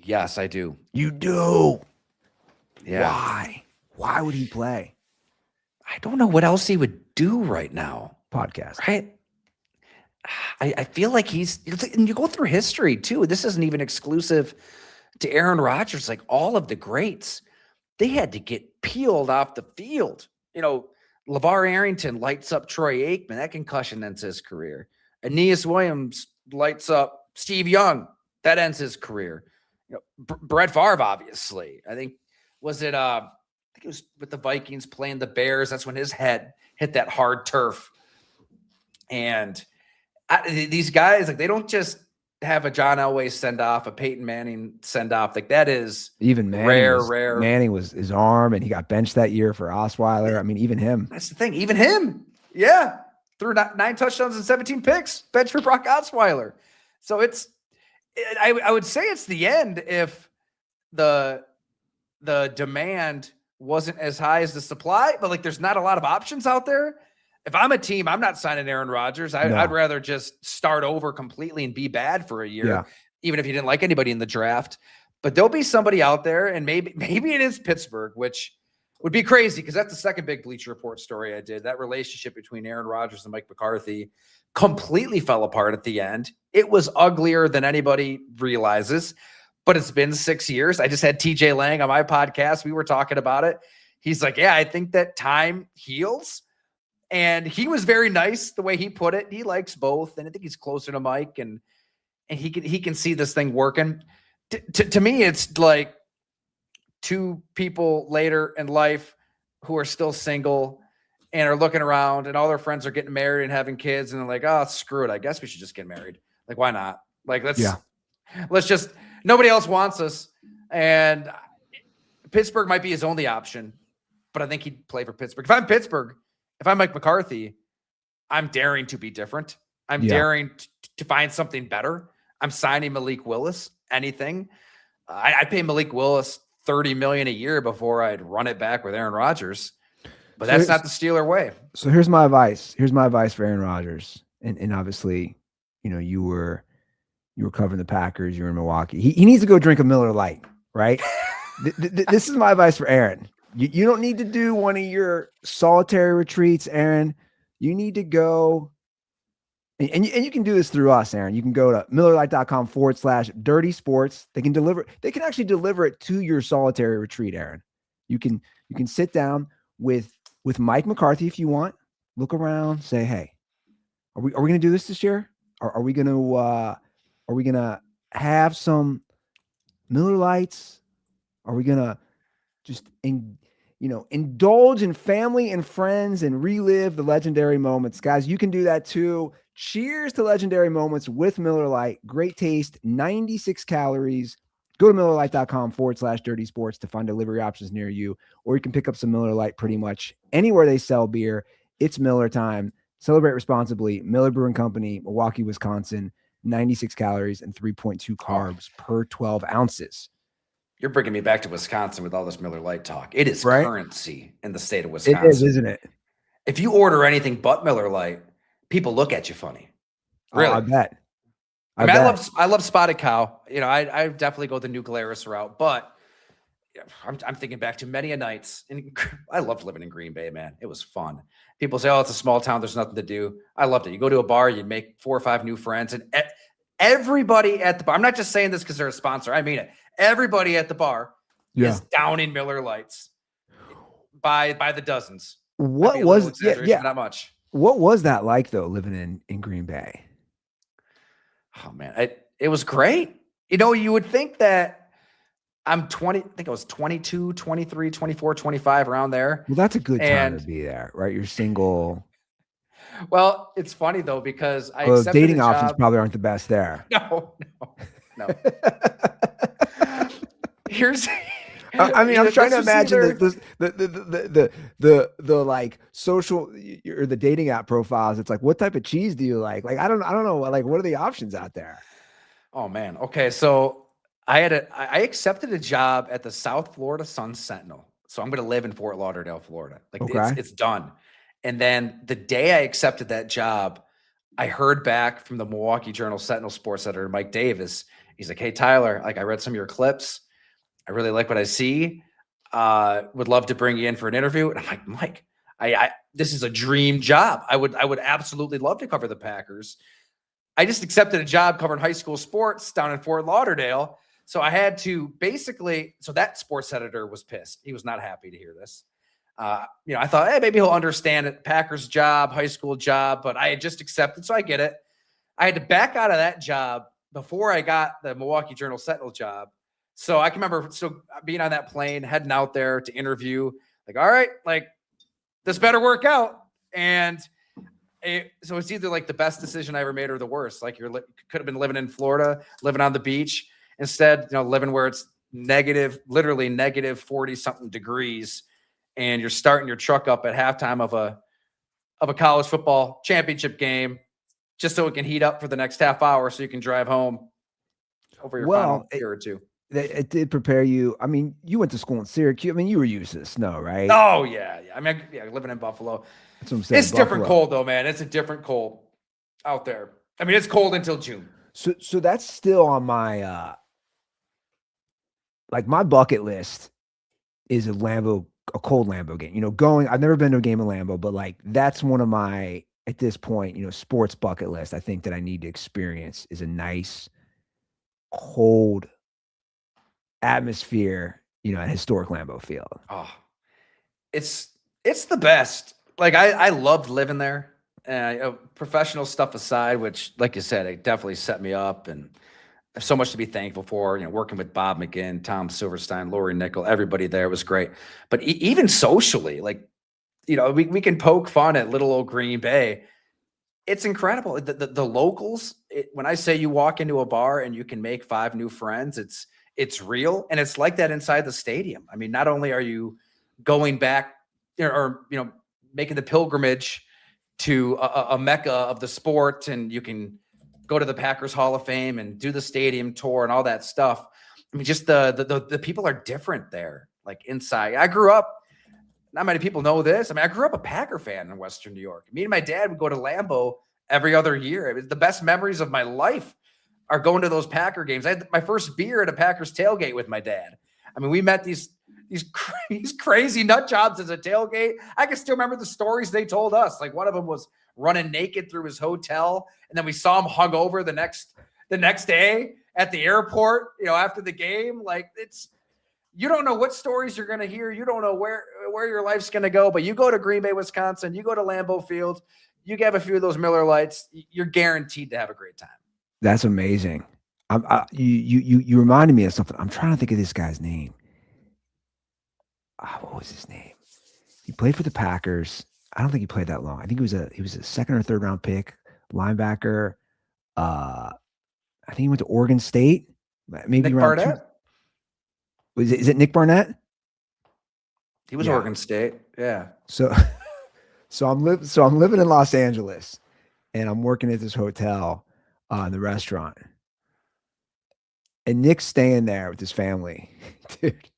Yes, I do. You do? Yeah. Why? Why would he play? I don't know what else he would do right now. Podcast. Right? I feel like and you go through history too. This isn't even exclusive to Aaron Rodgers. Like, all of the greats, they had to get peeled off the field. LeVar Arrington lights up Troy Aikman. That concussion ends his career. Aeneas Williams lights up Steve Young. That ends his career. Brett Favre, obviously. I think it was with the Vikings playing the Bears. That's when his head hit that hard turf. And these guys, like, they don't just have a John Elway send off, a Peyton Manning send off. Like, that is even rare. Manning was his arm, and he got benched that year for Osweiler. I mean, even him. That's the thing. Even him. Yeah. Threw 9 touchdowns and 17 picks. Bench for Brock Osweiler. So I would say it's the end if the demand wasn't as high as the supply, but like, there's not a lot of options out there. If I'm a team, I'm not signing Aaron Rodgers. I'd rather just start over completely and be bad for a year, even if you didn't like anybody in the draft. But there'll be somebody out there, and maybe it is Pittsburgh, which would be crazy because that's the second big Bleacher Report story I did. That relationship between Aaron Rodgers and Mike McCarthy completely fell apart at the end. It was uglier than anybody realizes, but it's been 6 years. I just had TJ Lang on my podcast. We were talking about it. he's like, yeah, I think that time heals. And he was very nice the way he put it. He likes both. And I think he's closer to Mike and he can see this thing working. To me, it's like two people later in life who are still single and are looking around and all their friends are getting married and having kids. And they're like, oh, screw it. I guess we should just get married. Like, why not? Like, let's just, nobody else wants us. And Pittsburgh might be his only option, but I think he'd play for Pittsburgh. If I'm Pittsburgh, if I'm Mike McCarthy, I'm daring to be different. I'm daring to find something better. I'm signing Malik Willis, anything. I'd pay Malik Willis $30 million a year before I'd run it back with Aaron Rodgers. But that's not the Steeler way. So here's my advice. Here's my advice for Aaron Rodgers. And obviously, you were covering the Packers. You were in Milwaukee. He needs to go drink a Miller Lite, right? This is my advice for Aaron. You don't need to do one of your solitary retreats, Aaron. You need to go, and you can do this through us, Aaron. You can go to MillerLite.com/dirty sports. They can actually deliver it to your solitary retreat, Aaron. You can sit down with Mike McCarthy if you want. Look around, say, hey, are we going to do this year? Are we going to have some Miller Lights? Are we going to just indulge in family and friends and relive the legendary moments? Guys, you can do that too. Cheers to legendary moments with Miller Lite. Great taste, 96 calories. Go to MillerLite.com/dirty sports to find delivery options near you, or you can pick up some Miller Lite pretty much anywhere they sell beer. It's Miller time. Celebrate responsibly. Miller Brewing Company, Milwaukee, Wisconsin. 96 calories and 3.2 carbs per 12 ounces. You're bringing me back to Wisconsin with all this Miller Lite talk. It is right? Currency in the state of Wisconsin. It is, isn't it? If you order anything but Miller Lite, people look at you funny. Really? Oh, I bet. I love Spotted Cow. I definitely go the New Glarus route, but I'm thinking back to many a nights. And I loved living in Green Bay, man. It was fun. People say, oh, it's a small town. There's nothing to do. I loved it. You go to a bar, you make 4 or 5 new friends, and everybody at the bar, I'm not just saying this because they're a sponsor. I mean it. Everybody at the bar is downing Miller Lights by the dozens. What was not much. What was that like though, living in Green Bay? Oh man, it was great. You would think that I'm 20, I think I was 22, 23, 24, 25 around there. Well, that's a good time to be there, right? You're single. Well, it's funny though, because dating options probably aren't the best there. No. Here's I'm trying to imagine the like social or the dating app profiles. It's like, what type of cheese do you like? Like, I don't know. Like, what are the options out there? Oh man. Okay. So I accepted a job at the South Florida Sun Sentinel. So I'm going to live in Fort Lauderdale, Florida. Like it's done. And then the day I accepted that job, I heard back from the Milwaukee Journal Sentinel sports editor, Mike Davis. He's like, hey, Tyler, like I read some of your clips. I really like what I see. Would love to bring you in for an interview. And I'm like, Mike, this is a dream job. I would absolutely love to cover the Packers. I just accepted a job covering high school sports down in Fort Lauderdale. So I had to so that sports editor was pissed. He was not happy to hear this. I thought, hey, maybe he'll understand it. Packers job, high school job, but I had just accepted. So I get it. I had to back out of that job before I got the Milwaukee Journal Sentinel job. So I can remember being on that plane, heading out there to interview, like, all right, like this better work out. And so it's either like the best decision I ever made or the worst. Like could have been living in Florida, living on the beach, instead, living where it's literally negative 40 something degrees. And you're starting your truck up at halftime of a college football championship game, just so it can heat up for the next half hour so you can drive home over your final year or two. It did prepare you. I mean, you went to school in Syracuse. I mean, you were used to the snow, right? Oh, yeah. I mean, living in Buffalo. That's what I'm saying. It's different cold, though, man. It's a different cold out there. I mean, it's cold until June. So that's still on my my bucket list is a cold Lambeau game. I've never been to a game of Lambeau, but like that's one of my, at this point, sports bucket list. I think that I need to experience is a nice cold atmosphere, at historic Lambeau Field. Oh, It's the best. Like I loved living there. Professional stuff aside, which, like you said, it definitely set me up, and there's so much to be thankful for. Working with Bob McGinn, Tom Silverstein, Lori Nickel, everybody there was great. But even socially, like, we can poke fun at little old Green Bay. It's incredible. The locals. When I say you walk into a bar and you can make 5 new friends, it's real, and it's like that inside the stadium. I mean, not only are you going back or making the pilgrimage to a mecca of the sport, and you can go to the Packers Hall of Fame and do the stadium tour and all that stuff. I mean, just the people are different there. Like inside, I grew up. Not many people know this. I mean, I grew up a Packer fan in Western New York. Me and my dad would go to Lambeau every other year. It was the best memories of my life are going to those Packer games. I had my first beer at a Packers tailgate with my dad. I mean, we met these crazy nut jobs as a tailgate. I can still remember the stories they told us. Like one of them was running naked through his hotel, and then we saw him hungover the next day at the airport, after the game. Like you don't know what stories you're going to hear. You don't know where your life's going to go, but you go to Green Bay, Wisconsin, you go to Lambeau Field, you get a few of those Miller Lights, you're guaranteed to have a great time. That's amazing. You reminded me of something. I'm trying to think of this guy's name. What was his name? He played for the Packers. I don't think he played that long. I think he was a second or third round pick, linebacker. I think he went to Oregon State. Maybe Nick Barnett. Is it Nick Barnett? He was Oregon State. Yeah. So I'm living in Los Angeles, and I'm working at this hotel, in the restaurant, and Nick's staying there with his family, dude.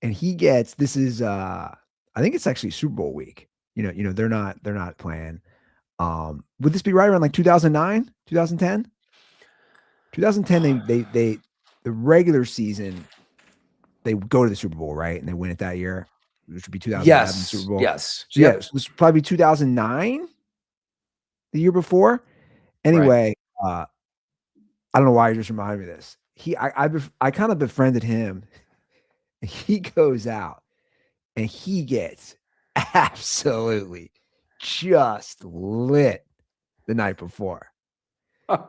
And he gets, this is, I think it's actually Super Bowl week. They're not playing. Would this be right around like 2009, 2010? 2010, they the regular season, they go to the Super Bowl, right? And they win it that year, which would be 2011 Super Bowl. Yes. So yeah, so this would probably be 2009, the year before. Anyway, right. I don't know why you just reminded me of this. I kind of befriended him. He goes out and he gets absolutely just lit the night before.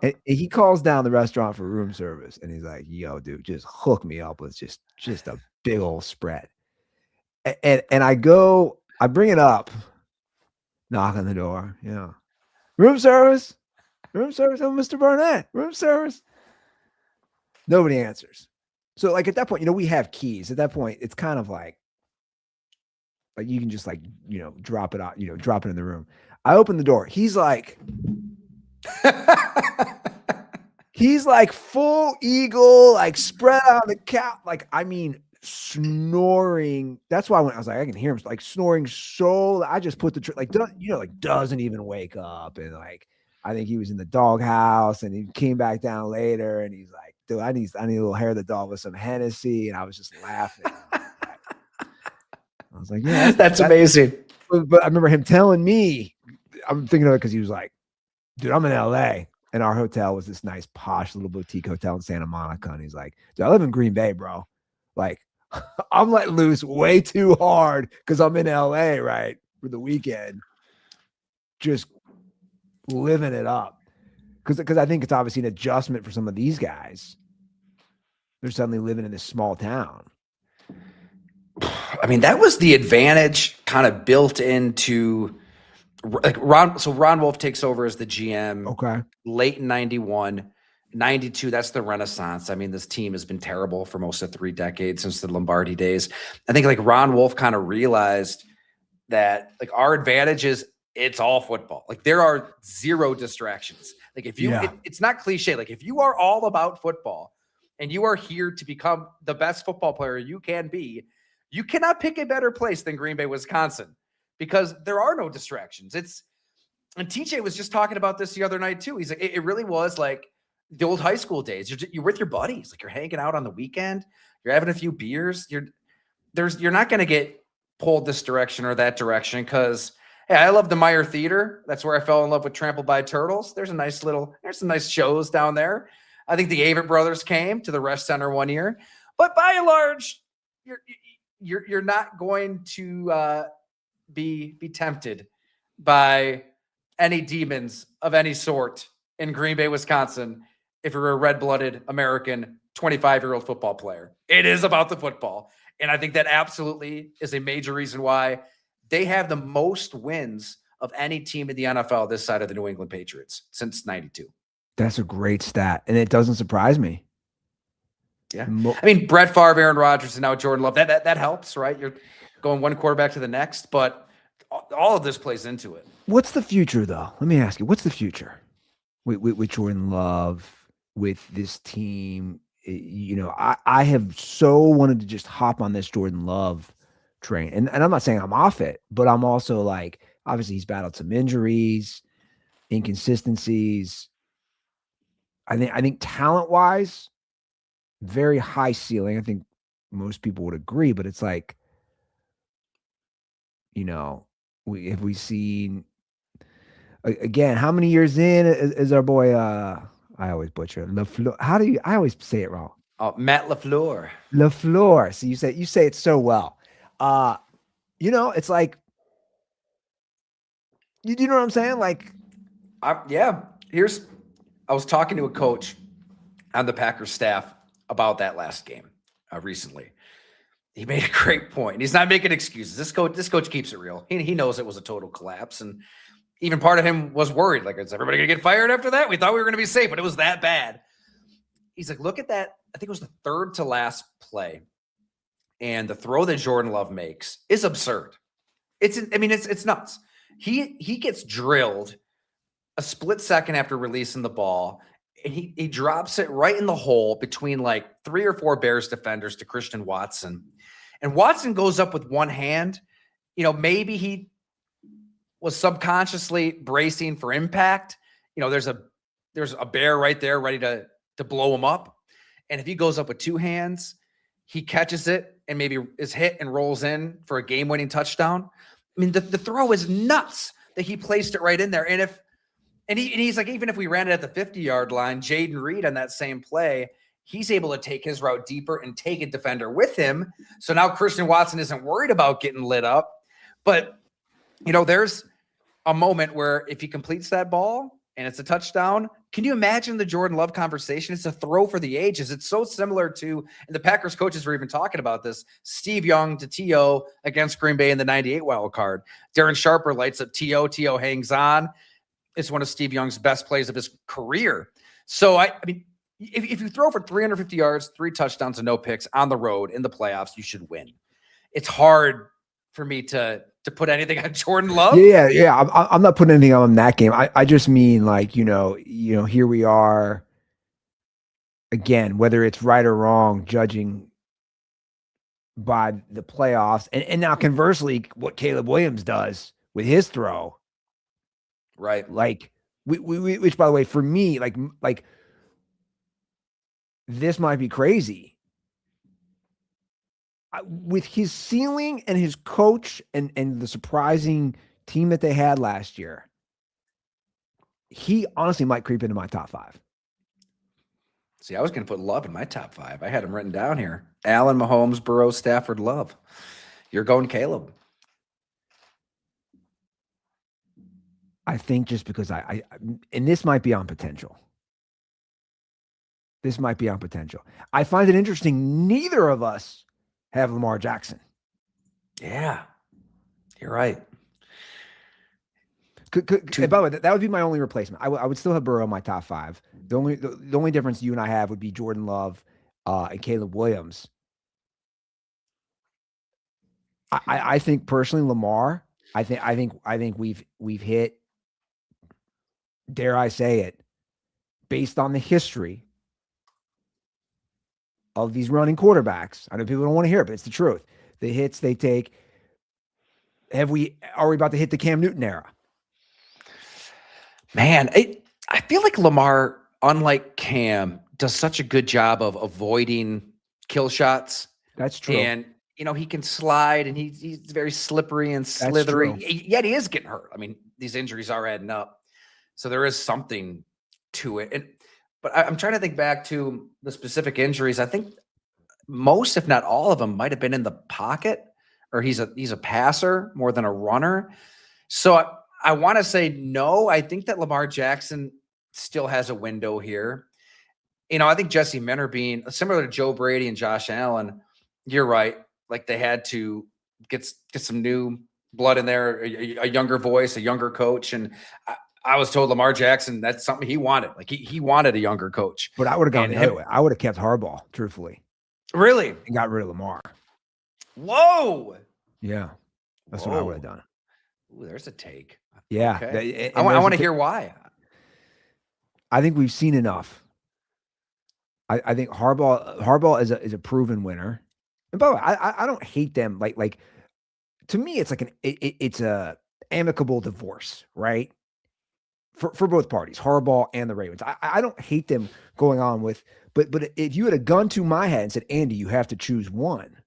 And he calls down the restaurant for room service, and he's like, "Yo, dude, just hook me up with just a big old spread." And I bring it up, knock on the door, room service, oh, Mr. Barnett, room service. Nobody answers. So like at that point, we have keys. At that point, it's kind of like you can just drop it out, drop it in the room. I open the door. He's like full eagle, like spread out on the couch. Like, I mean, snoring. That's why I was like, I can hear him like snoring. So I just put doesn't even wake up. And like, I think he was in the doghouse, and he came back down later, and he's like, dude, I need a little hair of the dog with some Hennessy. And I was just laughing. I was like, yeah, that's amazing. But I remember him telling me, I'm thinking of it because he was like, dude, I'm in LA. And our hotel was this nice, posh little boutique hotel in Santa Monica. And he's like, dude, I live in Green Bay, bro. Like, I'm let loose way too hard because I'm in LA, right, for the weekend. Just living it up. Because I think it's obviously an adjustment for some of these guys. They're suddenly living in this small town. I mean, that was the advantage kind of built into like Ron. So Ron Wolf takes over as the GM. Okay. Late in 91, 92. That's the Renaissance. I mean, this team has been terrible for most of 3 decades since the Lombardi days. I think like Ron Wolf kind of realized that like our advantage is it's all football. Like there are 0 distractions. Like if you, it's not cliche. Like if you are all about football and you are here to become the best football player you can be, you cannot pick a better place than Green Bay, Wisconsin, because there are no distractions. And TJ was just talking about this the other night too. He's like, it really was like the old high school days. You're with your buddies, like you're hanging out on the weekend, you're having a few beers. You're not going to get pulled this direction or that direction because, hey, I love the Meyer Theater. That's where I fell in love with Trampled by Turtles. There's some nice shows down there. I think the Avett brothers came to the Rest Center one year, but by and large, you're not going to be tempted by any demons of any sort in Green Bay, Wisconsin, if you're a red-blooded American 25-year-old football player. It is about the football. And I think that absolutely is a major reason why they have the most wins of any team in the NFL this side of the New England Patriots since 92. That's a great stat. And it doesn't surprise me. Yeah. I mean, Brett Favre, Aaron Rodgers, and now Jordan Love, that helps, right? You're going one quarterback to the next, but all of this plays into it. What's the future, though? Let me ask you, what's the future with Jordan Love, with this team? You know, I have so wanted to just hop on this Jordan Love train. And I'm not saying I'm off it, but I'm also like, obviously he's battled some injuries, inconsistencies. I think talent-wise, very high ceiling. I think most people would agree, but it's like, you know, we've seen again, how many years in is our boy I always butcher LaFleur. I always say it wrong. Matt LaFleur. LaFleur. So you say it so well. You know, it's like, you know what I'm saying? Like, yeah. I was talking to a coach on the Packers staff about that last game recently. He made a great point. He's not making excuses. This coach keeps it real. He knows it was a total collapse, and even part of him was worried. Like, is everybody gonna get fired after that? We thought we were gonna be safe, but it was that bad. He's like, look at that. I think it was the third to last play, and the throw that Jordan Love makes is absurd. It's nuts. He gets drilled a split second after releasing the ball, and he drops it right in the hole between like 3 or 4 Bears defenders to Christian Watson. And Watson goes up with one hand. You know, maybe he was subconsciously bracing for impact. You know, there's a bear right there ready to blow him up. And if he goes up with 2 hands, he catches it and maybe is hit and rolls in for a game-winning touchdown. I mean, the throw is nuts that he placed it right in there. And he's like, even if we ran it at the 50-yard line, Jaden Reed on that same play, he's able to take his route deeper and take a defender with him. So now Christian Watson isn't worried about getting lit up. But, you know, there's a moment where if he completes that ball and it's a touchdown, can you imagine the Jordan Love conversation? It's a throw for the ages. It's so similar to, and the Packers coaches were even talking about this, Steve Young to T.O. against Green Bay in the 98 wild card. Darren Sharper lights up T.O. T.O. hangs on. It's one of Steve Young's best plays of his career. So, I mean, if you throw for 350 yards, 3 touchdowns and no picks on the road in the playoffs, you should win. It's hard for me to put anything on Jordan Love. Yeah. I'm not putting anything on that game. I just mean, like, you know, here we are again, whether it's right or wrong, judging by the playoffs, and now conversely, what Caleb Williams does with his throw. Right. Like, which, by the way, for me, like this might be crazy. With his ceiling and his coach and the surprising team that they had last year, he honestly might creep into my top 5. See, I was going to put Love in my top 5. I had him written down here. Allen, Mahomes, Burrow, Stafford, Love. You're going Caleb. I think just because and this might be on potential. I find it interesting. Neither of us have Lamar Jackson. Yeah, you're right. By the way, that would be my only replacement. I would still have Burrow in my top 5. The only difference you and I have would be Jordan Love and Caleb Williams. I think personally, Lamar. I think we've hit, dare I say it, based on the history of these running quarterbacks. I know people don't want to hear it, but it's the truth. The hits they take. Are we about to hit the Cam Newton era? Man, I feel like Lamar, unlike Cam, does such a good job of avoiding kill shots. That's true. And, you know, he can slide, and he's very slippery and slithery. Yet he is getting hurt. I mean, these injuries are adding up. So there is something to it. But I'm trying to think back to the specific injuries. I think most, if not all of them, might have been in the pocket, or he's a passer more than a runner. So I want to say no. I think that Lamar Jackson still has a window here. I think Jesse Minter being similar to Joe Brady and Josh Allen, you're right. Like they had to get some new blood in there, a younger voice, a younger coach. And I was told Lamar Jackson, that's something he wanted. Like he wanted a younger coach. But I would have gone the other way. I would have kept Harbaugh, truthfully. Really? And got rid of Lamar. Whoa. Yeah. That's what I would have done. Ooh, there's a take. Yeah. Okay. I want to hear why. I think we've seen enough. I think Harbaugh is a proven winner. And by the way, I don't hate them. Like to me, it's like it's a amicable divorce, right? For both parties, Harbaugh and the Ravens. I don't hate them going on with, but if you had a gun to my head and said, Andy, you have to choose one,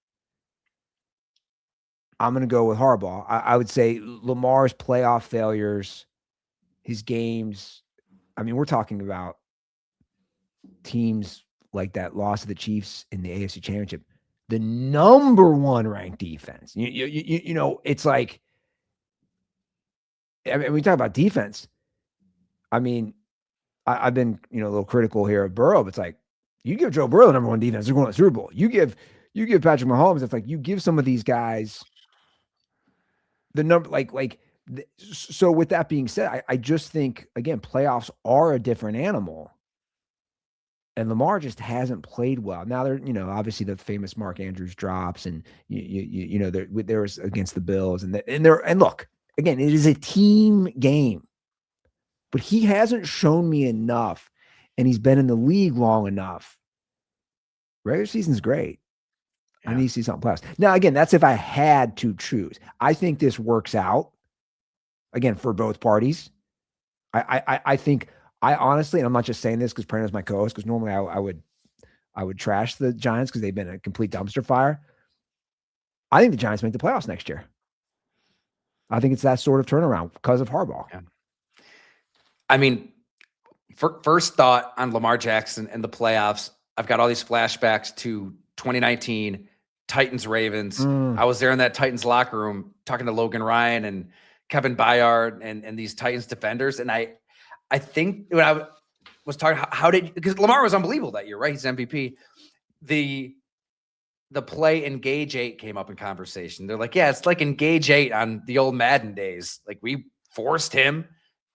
I'm going to go with Harbaugh. I would say Lamar's playoff failures, his games. I mean, we're talking about teams like that loss to the Chiefs in the AFC Championship, the number 1 ranked defense. You know, it's like, I mean, we talk about defense. I mean, I've been, a little critical here of Burrow, but it's like, you give Joe Burrow the number 1 defense, they're going to the Super Bowl. You give Patrick Mahomes, it's like you give some of these guys the number, so with that being said, I just think, again, playoffs are a different animal. And Lamar just hasn't played well. Now they're, obviously the famous Mark Andrews drops, and there was against the Bills, and look, again, it is a team game, but he hasn't shown me enough, and he's been in the league long enough. Regular season's great. Yeah. I need to see something playoffs. Now, again, that's if I had to choose. I think this works out again for both parties. I think. I honestly, and I'm not just saying this because Prano's my co-host, because normally I would trash the Giants because they've been a complete dumpster fire. I think the Giants make the playoffs next year. I think it's that sort of turnaround because of Harbaugh. Yeah. I mean, first thought on Lamar Jackson and the playoffs, I've got all these flashbacks to 2019 Titans Ravens. I was there in that Titans locker room talking to Logan Ryan and Kevin Byard and these Titans defenders, and I think when I was talking, because Lamar was unbelievable that year, right? He's MVP. The play Engage 8 came up in conversation. They're like, yeah, it's like Engage 8 on the old Madden days. Like we forced him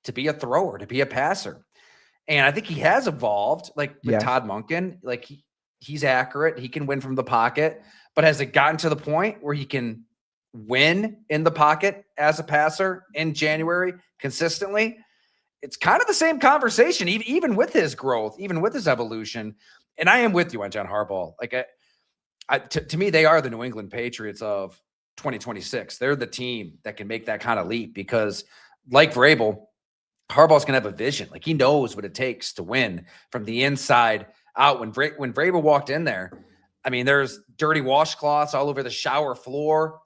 to be a thrower, to be a passer. And I think he has evolved, like with Todd Monken. Like he's accurate. He can win from the pocket. But has it gotten to the point where he can win in the pocket as a passer in January consistently? It's kind of the same conversation, even with his growth, even with his evolution. And I am with you on John Harbaugh. Like, to me, they are the New England Patriots of 2026. They're the team that can make that kind of leap because, like Vrabel, Harbaugh's going to have a vision. Like, he knows what it takes to win from the inside out. When Vrabel walked in there, I mean, there's dirty washcloths all over the shower floor.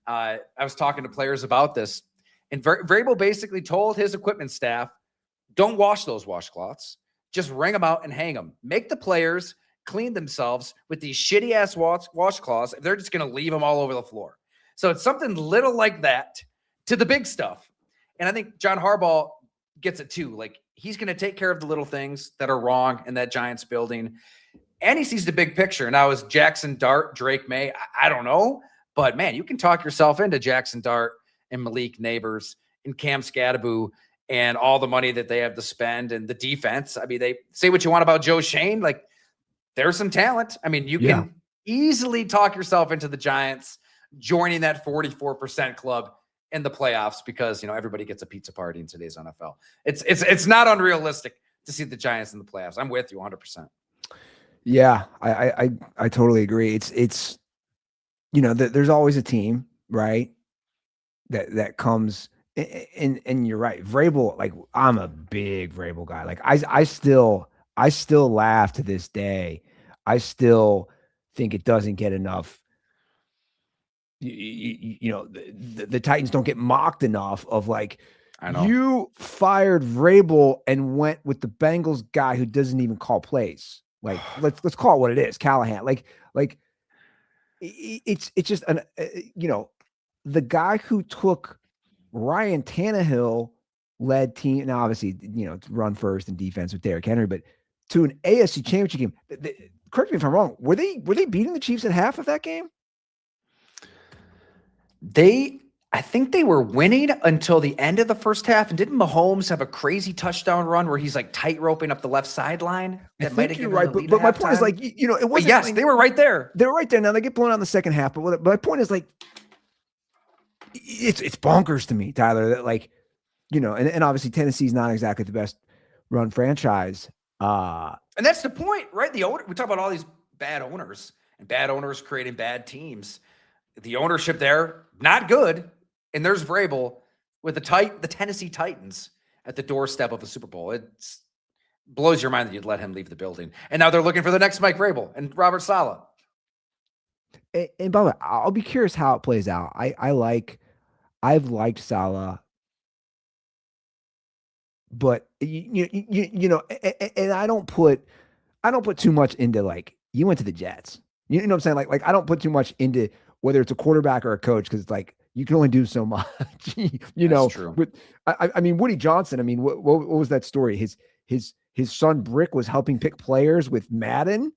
I was talking to players about this, and Vrabel basically told his equipment staff, don't wash those washcloths. Just wring them out and hang them. Make the players clean themselves with these shitty-ass washcloths. They're just going to leave them all over the floor. So it's something little like that to the big stuff. And I think John Harbaugh gets it too. Like, he's going to take care of the little things that are wrong in that Giants building. And he sees the big picture. Now, is Jackson Dart, Drake May? I don't know. But, man, you can talk yourself into Jackson Dart and Malik Neighbors and Cam Scadaboo and all the money that they have to spend and the defense. I mean, they say what you want about Joe Shane. Like, there's some talent. I mean, you can easily talk yourself into the Giants joining that 44% club in the playoffs because, everybody gets a pizza party in today's NFL. It's not unrealistic to see the Giants in the playoffs. I'm with you 100%. Yeah, I totally agree. It's there's always a team, right? That comes and you're right. Vrabel, like, I'm a big Vrabel guy. Like, I still laugh to this day. I still think it doesn't get enough. The Titans don't get mocked enough of, like, I know you fired Vrabel and went with the Bengals guy who doesn't even call plays. Like, let's call it what it is. Callahan. Like it's just the guy who took Ryan Tannehill led team. Now, obviously, run first and defense with Derrick Henry, but to an AFC Championship game. Correct me if I'm wrong. Were they beating the Chiefs at half of that game? I think they were winning until the end of the first half. And didn't Mahomes have a crazy touchdown run where he's like tight roping up the left sideline? That might have given right, but my point is like, it wasn't. Yes, they were right there. They were right there. Now they get blown out in the second half. But my point is like, it's bonkers to me, Tyler, that like, and obviously Tennessee's not exactly the best run franchise. And that's the point, right? We talk about all these bad owners and bad owners creating bad teams. The ownership there, not good. And there's Vrabel with the Tennessee Titans at the doorstep of a Super Bowl. It blows your mind that you'd let him leave the building. And now they're looking for the next Mike Vrabel and Robert Saleh. And by the way, I'll be curious how it plays out. I've liked Saleh, but and I don't put too much into like you went to the Jets. You know what I'm saying? Like I don't put too much into whether it's a quarterback or a coach because it's like you can only do so much. That's true. But I mean, Woody Johnson. I mean, what was that story? His son Brick was helping pick players with Madden.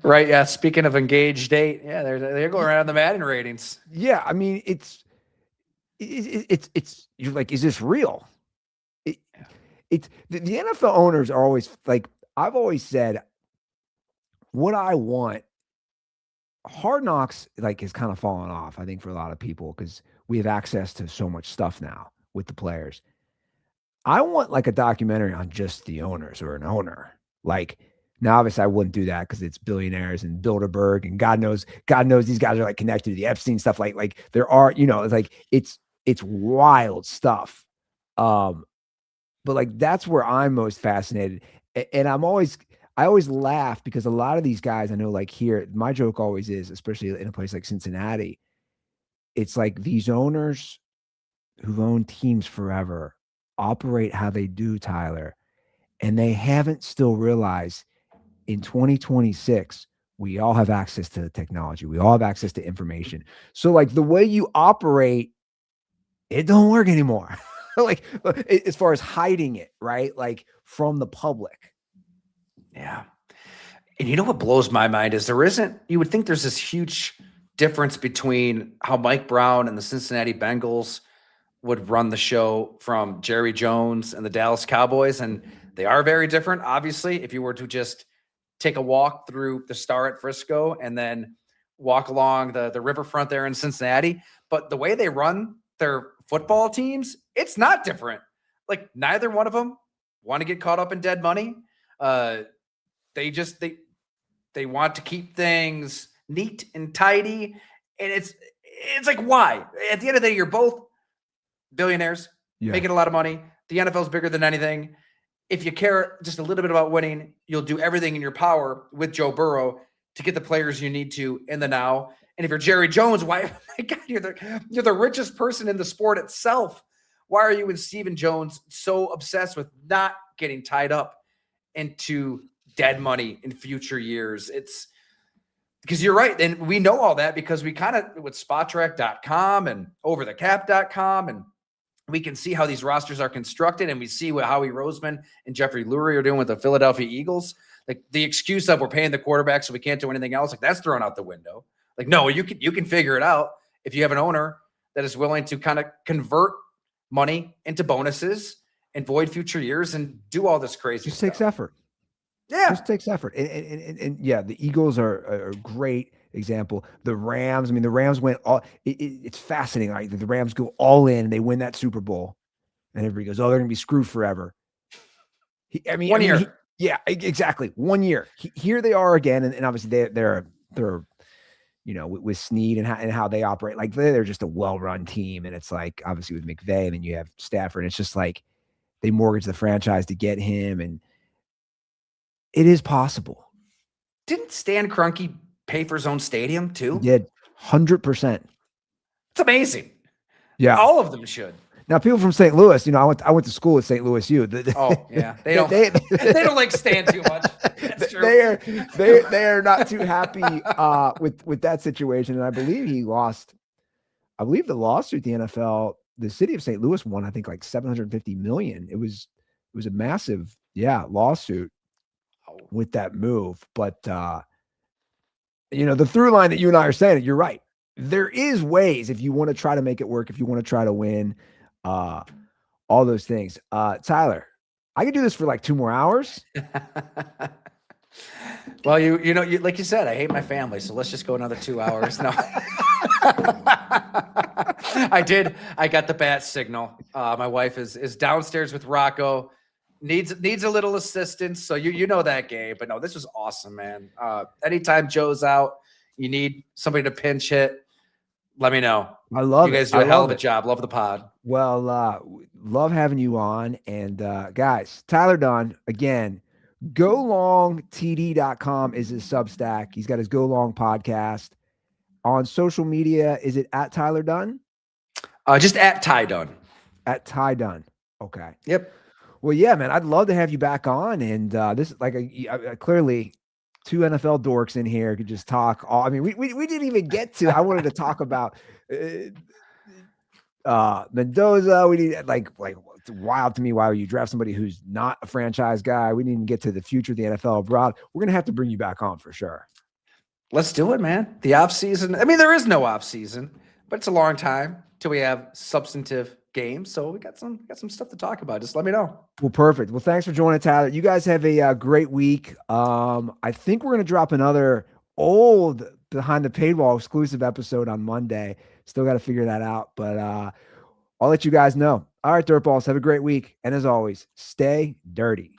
Right. Yeah. Speaking of engaged date, yeah, they're going around the Madden ratings. Yeah. I mean, it's you're like, is this real? It's the NFL owners are always like, I've always said what I want. Hard Knocks like is kind of fallen off, I think, for a lot of people because we have access to so much stuff now with the players. I want like a documentary on just the owners or an owner. Like now, obviously, I wouldn't do that because it's billionaires and Bilderberg and God knows these guys are like connected to the Epstein stuff. Like there are, it's like it's wild stuff. But like that's where I'm most fascinated, and I always laugh because a lot of these guys I know, like here, my joke always is, especially in a place like Cincinnati, it's like these owners who've owned teams forever operate how they do, Tyler, and they haven't still realized in 2026, we all have access to the technology. We all have access to information. So like the way you operate, it don't work anymore. Like as far as hiding it, right? Like from the public. Yeah. And you know what blows my mind is you would think there's this huge difference between how Mike Brown and the Cincinnati Bengals would run the show from Jerry Jones and the Dallas Cowboys. And they are very different. Obviously, if you were to just take a walk through the Star at Frisco and then walk along the riverfront there in Cincinnati, but the way they run their football teams, it's not different. Like neither one of them want to get caught up in dead money. They want to keep things neat and tidy. And it's like, why? At the end of the day, you're both billionaires making a lot of money. The NFL is bigger than anything. If you care just a little bit about winning, you'll do everything in your power with Joe Burrow to get the players you need to in the now. And if you're Jerry Jones, why? Oh my God, you're the richest person in the sport itself. Why are you and Stephen Jones so obsessed with not getting tied up into dead money in future years? It's because you're right. And we know all that because we kind of with SpotTrack.com and OverTheCap.com, and we can see how these rosters are constructed, and we see what Howie Roseman and Jeffrey Lurie are doing with the Philadelphia Eagles. Like the excuse of we're paying the quarterback so we can't do anything else, like that's thrown out the window. Like, no, you can figure it out if you have an owner that is willing to kind of convert money into bonuses and void future years and do all this crazy Just stuff. takes effort. Yeah. Just takes effort. And yeah, the Eagles are a great example. The Rams, I mean, the Rams went all, it's fascinating. Right? The Rams go all in and they win that Super Bowl. And everybody goes, oh, they're going to be screwed forever. 1 year. Yeah, exactly. 1 year. Here they are again. And obviously they're with Snead and how they operate, like they're just a well-run team. And it's like, obviously with McVay, and then you have Stafford, and it's just like they mortgage the franchise to get him. And it is possible. Didn't Stan Kroenke pay for his own stadium too? He did 100%. It's amazing. Yeah. All of them should. Now, people from St. Louis, I went to school at St. Louis U. Oh yeah, they don't they don't like Stan too much. That's true. They are not too happy with that situation, and I believe he lost. I believe the lawsuit, the NFL, the city of St. Louis won, I think, like $750 million. It was a massive, lawsuit with that move. But the through line that you and I are saying, you're right. There is ways if you want to try to make it work, if you want to try to win, all those things. Tyler, I could do this for like 2 more hours. Well, you like you said, I hate my family, so let's just go another 2 hours. No. I got the bat signal. My wife is downstairs with Rocco. Needs a little assistance. So you know that, Gabe. But no, this was awesome, man. Anytime Joe's out, you need somebody to pinch hit, let me know. I love you guys do a hell of a job. Love the pod. Well, love having you on. And guys, Tyler Dunne, again, golongtd.com is his Substack. He's got his Go Long podcast. On social media, is it at Tyler Dunne? Just at Ty Dunne. At Ty Dunne. Okay. Yep. Well, yeah, man, I'd love to have you back on. And this is like clearly 2 NFL dorks in here could just talk. We didn't even get to. I wanted to talk about Mendoza. We need like it's wild to me. Why would you draft somebody who's not a franchise guy? We didn't even get to the future of the NFL abroad. We're gonna have to bring you back on for sure. Let's do it, man. The off season. I mean, there is no off season, but it's a long time till we have substantive games. So we got some stuff to talk about. Just let me know. Well, perfect. Well, thanks for joining, Tyler. You guys have a great week. I think we're gonna drop another old behind the paywall exclusive episode on Monday. Still got to figure that out, but I'll let you guys know. All right, Dirtballs, have a great week. And as always, stay dirty.